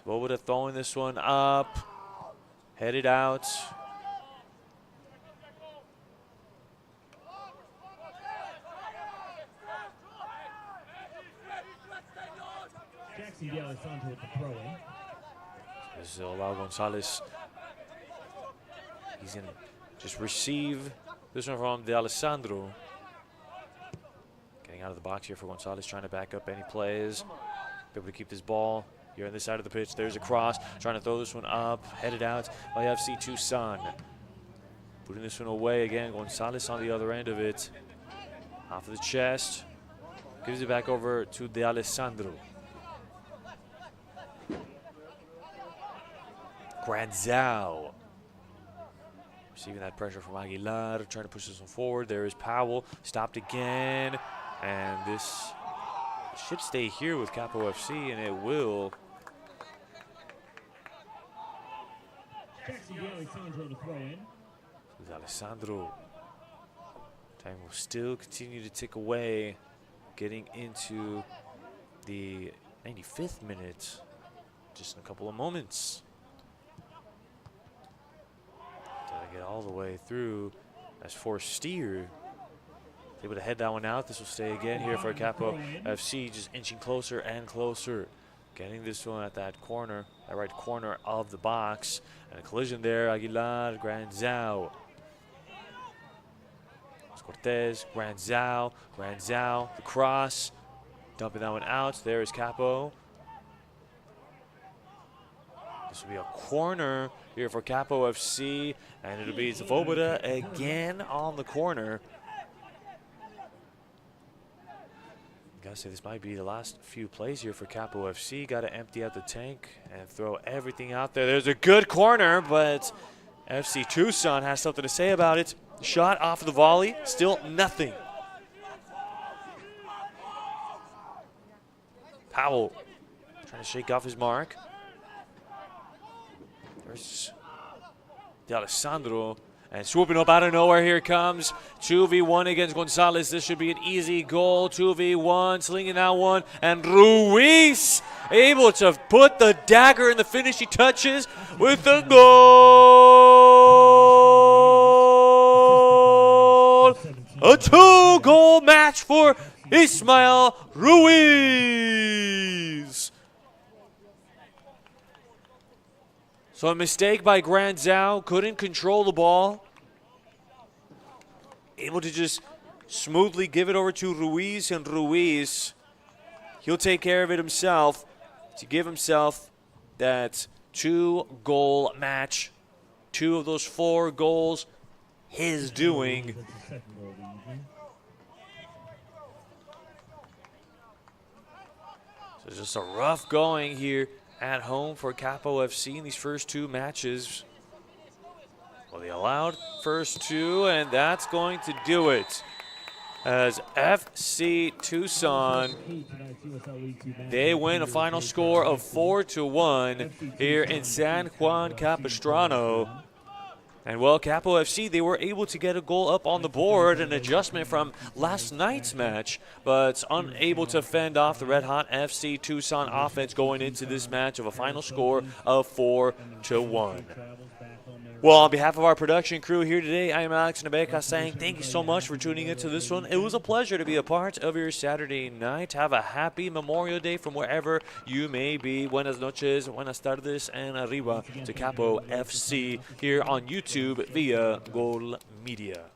Svoboda throwing this one up. Headed out. This will allow Gonzalez. He's going to just receive this one from De Alessandro. Getting out of the box here for Gonzalez, trying to back up any plays. Be able to keep this ball here on this side of the pitch. There's a cross, trying to throw this one up. Headed out by FC Tucson. Putting this one away again. Gonzalez on the other end of it. Off of the chest. Gives it back over to De Alessandro. Granzau receiving that pressure from Aguilar, trying to push this one forward. There is Powell, stopped again, and this should stay here with Capo FC, and it will. Alessandro. Time will still continue to tick away, getting into the 95th minute, just in a couple of moments. Get all the way through as Forstier able to head that one out. This will stay again here for Capo FC, just inching closer and closer. Getting this one at that corner, that right corner of the box. And a collision there, Aguilar, Granzau. Cortez, Granzau, the cross. Dumping that one out. There is Capo. This will be a corner here for Capo FC, and it'll be Svoboda again on the corner. gotta say, this might be the last few plays here for Capo FC. Got to empty out the tank and throw everything out there. There's a good corner, but FC Tucson has something to say about it. Shot off of the volley, still nothing. Powell trying to shake off his mark. There's D'Alessandro. And swooping up out of nowhere, here comes 2v1 against Gonzalez. This should be an easy goal. 2v1, slinging that one. And Ruiz able to put the dagger in the finishing touches with the goal. A 2-goal match for Ismael Ruiz. So a mistake by Granzau, couldn't control the ball. Able to just smoothly give it over to Ruiz, and Ruiz, he'll take care of it himself to give himself that 2-goal match. 2 of those 4 goals, his doing. So just a rough going here at home for Capo FC in these first 2 matches. Well, they allowed first 2, and that's going to do it. As FC Tucson, they win a final score of 4-1 here in San Juan Capistrano. And well, Capo FC, they were able to get a goal up on the board, an adjustment from last night's match, but unable to fend off the red-hot FC Tucson offense going into this match of a final score of 4-1. Well, on behalf of our production crew here today, I am Alex Nabeca saying thank you so much for tuning into this one. It was a pleasure to be a part of your Saturday night. Have a happy Memorial Day from wherever you may be. Buenas noches, buenas tardes, and arriba to Capo FC here on YouTube via Gol Media.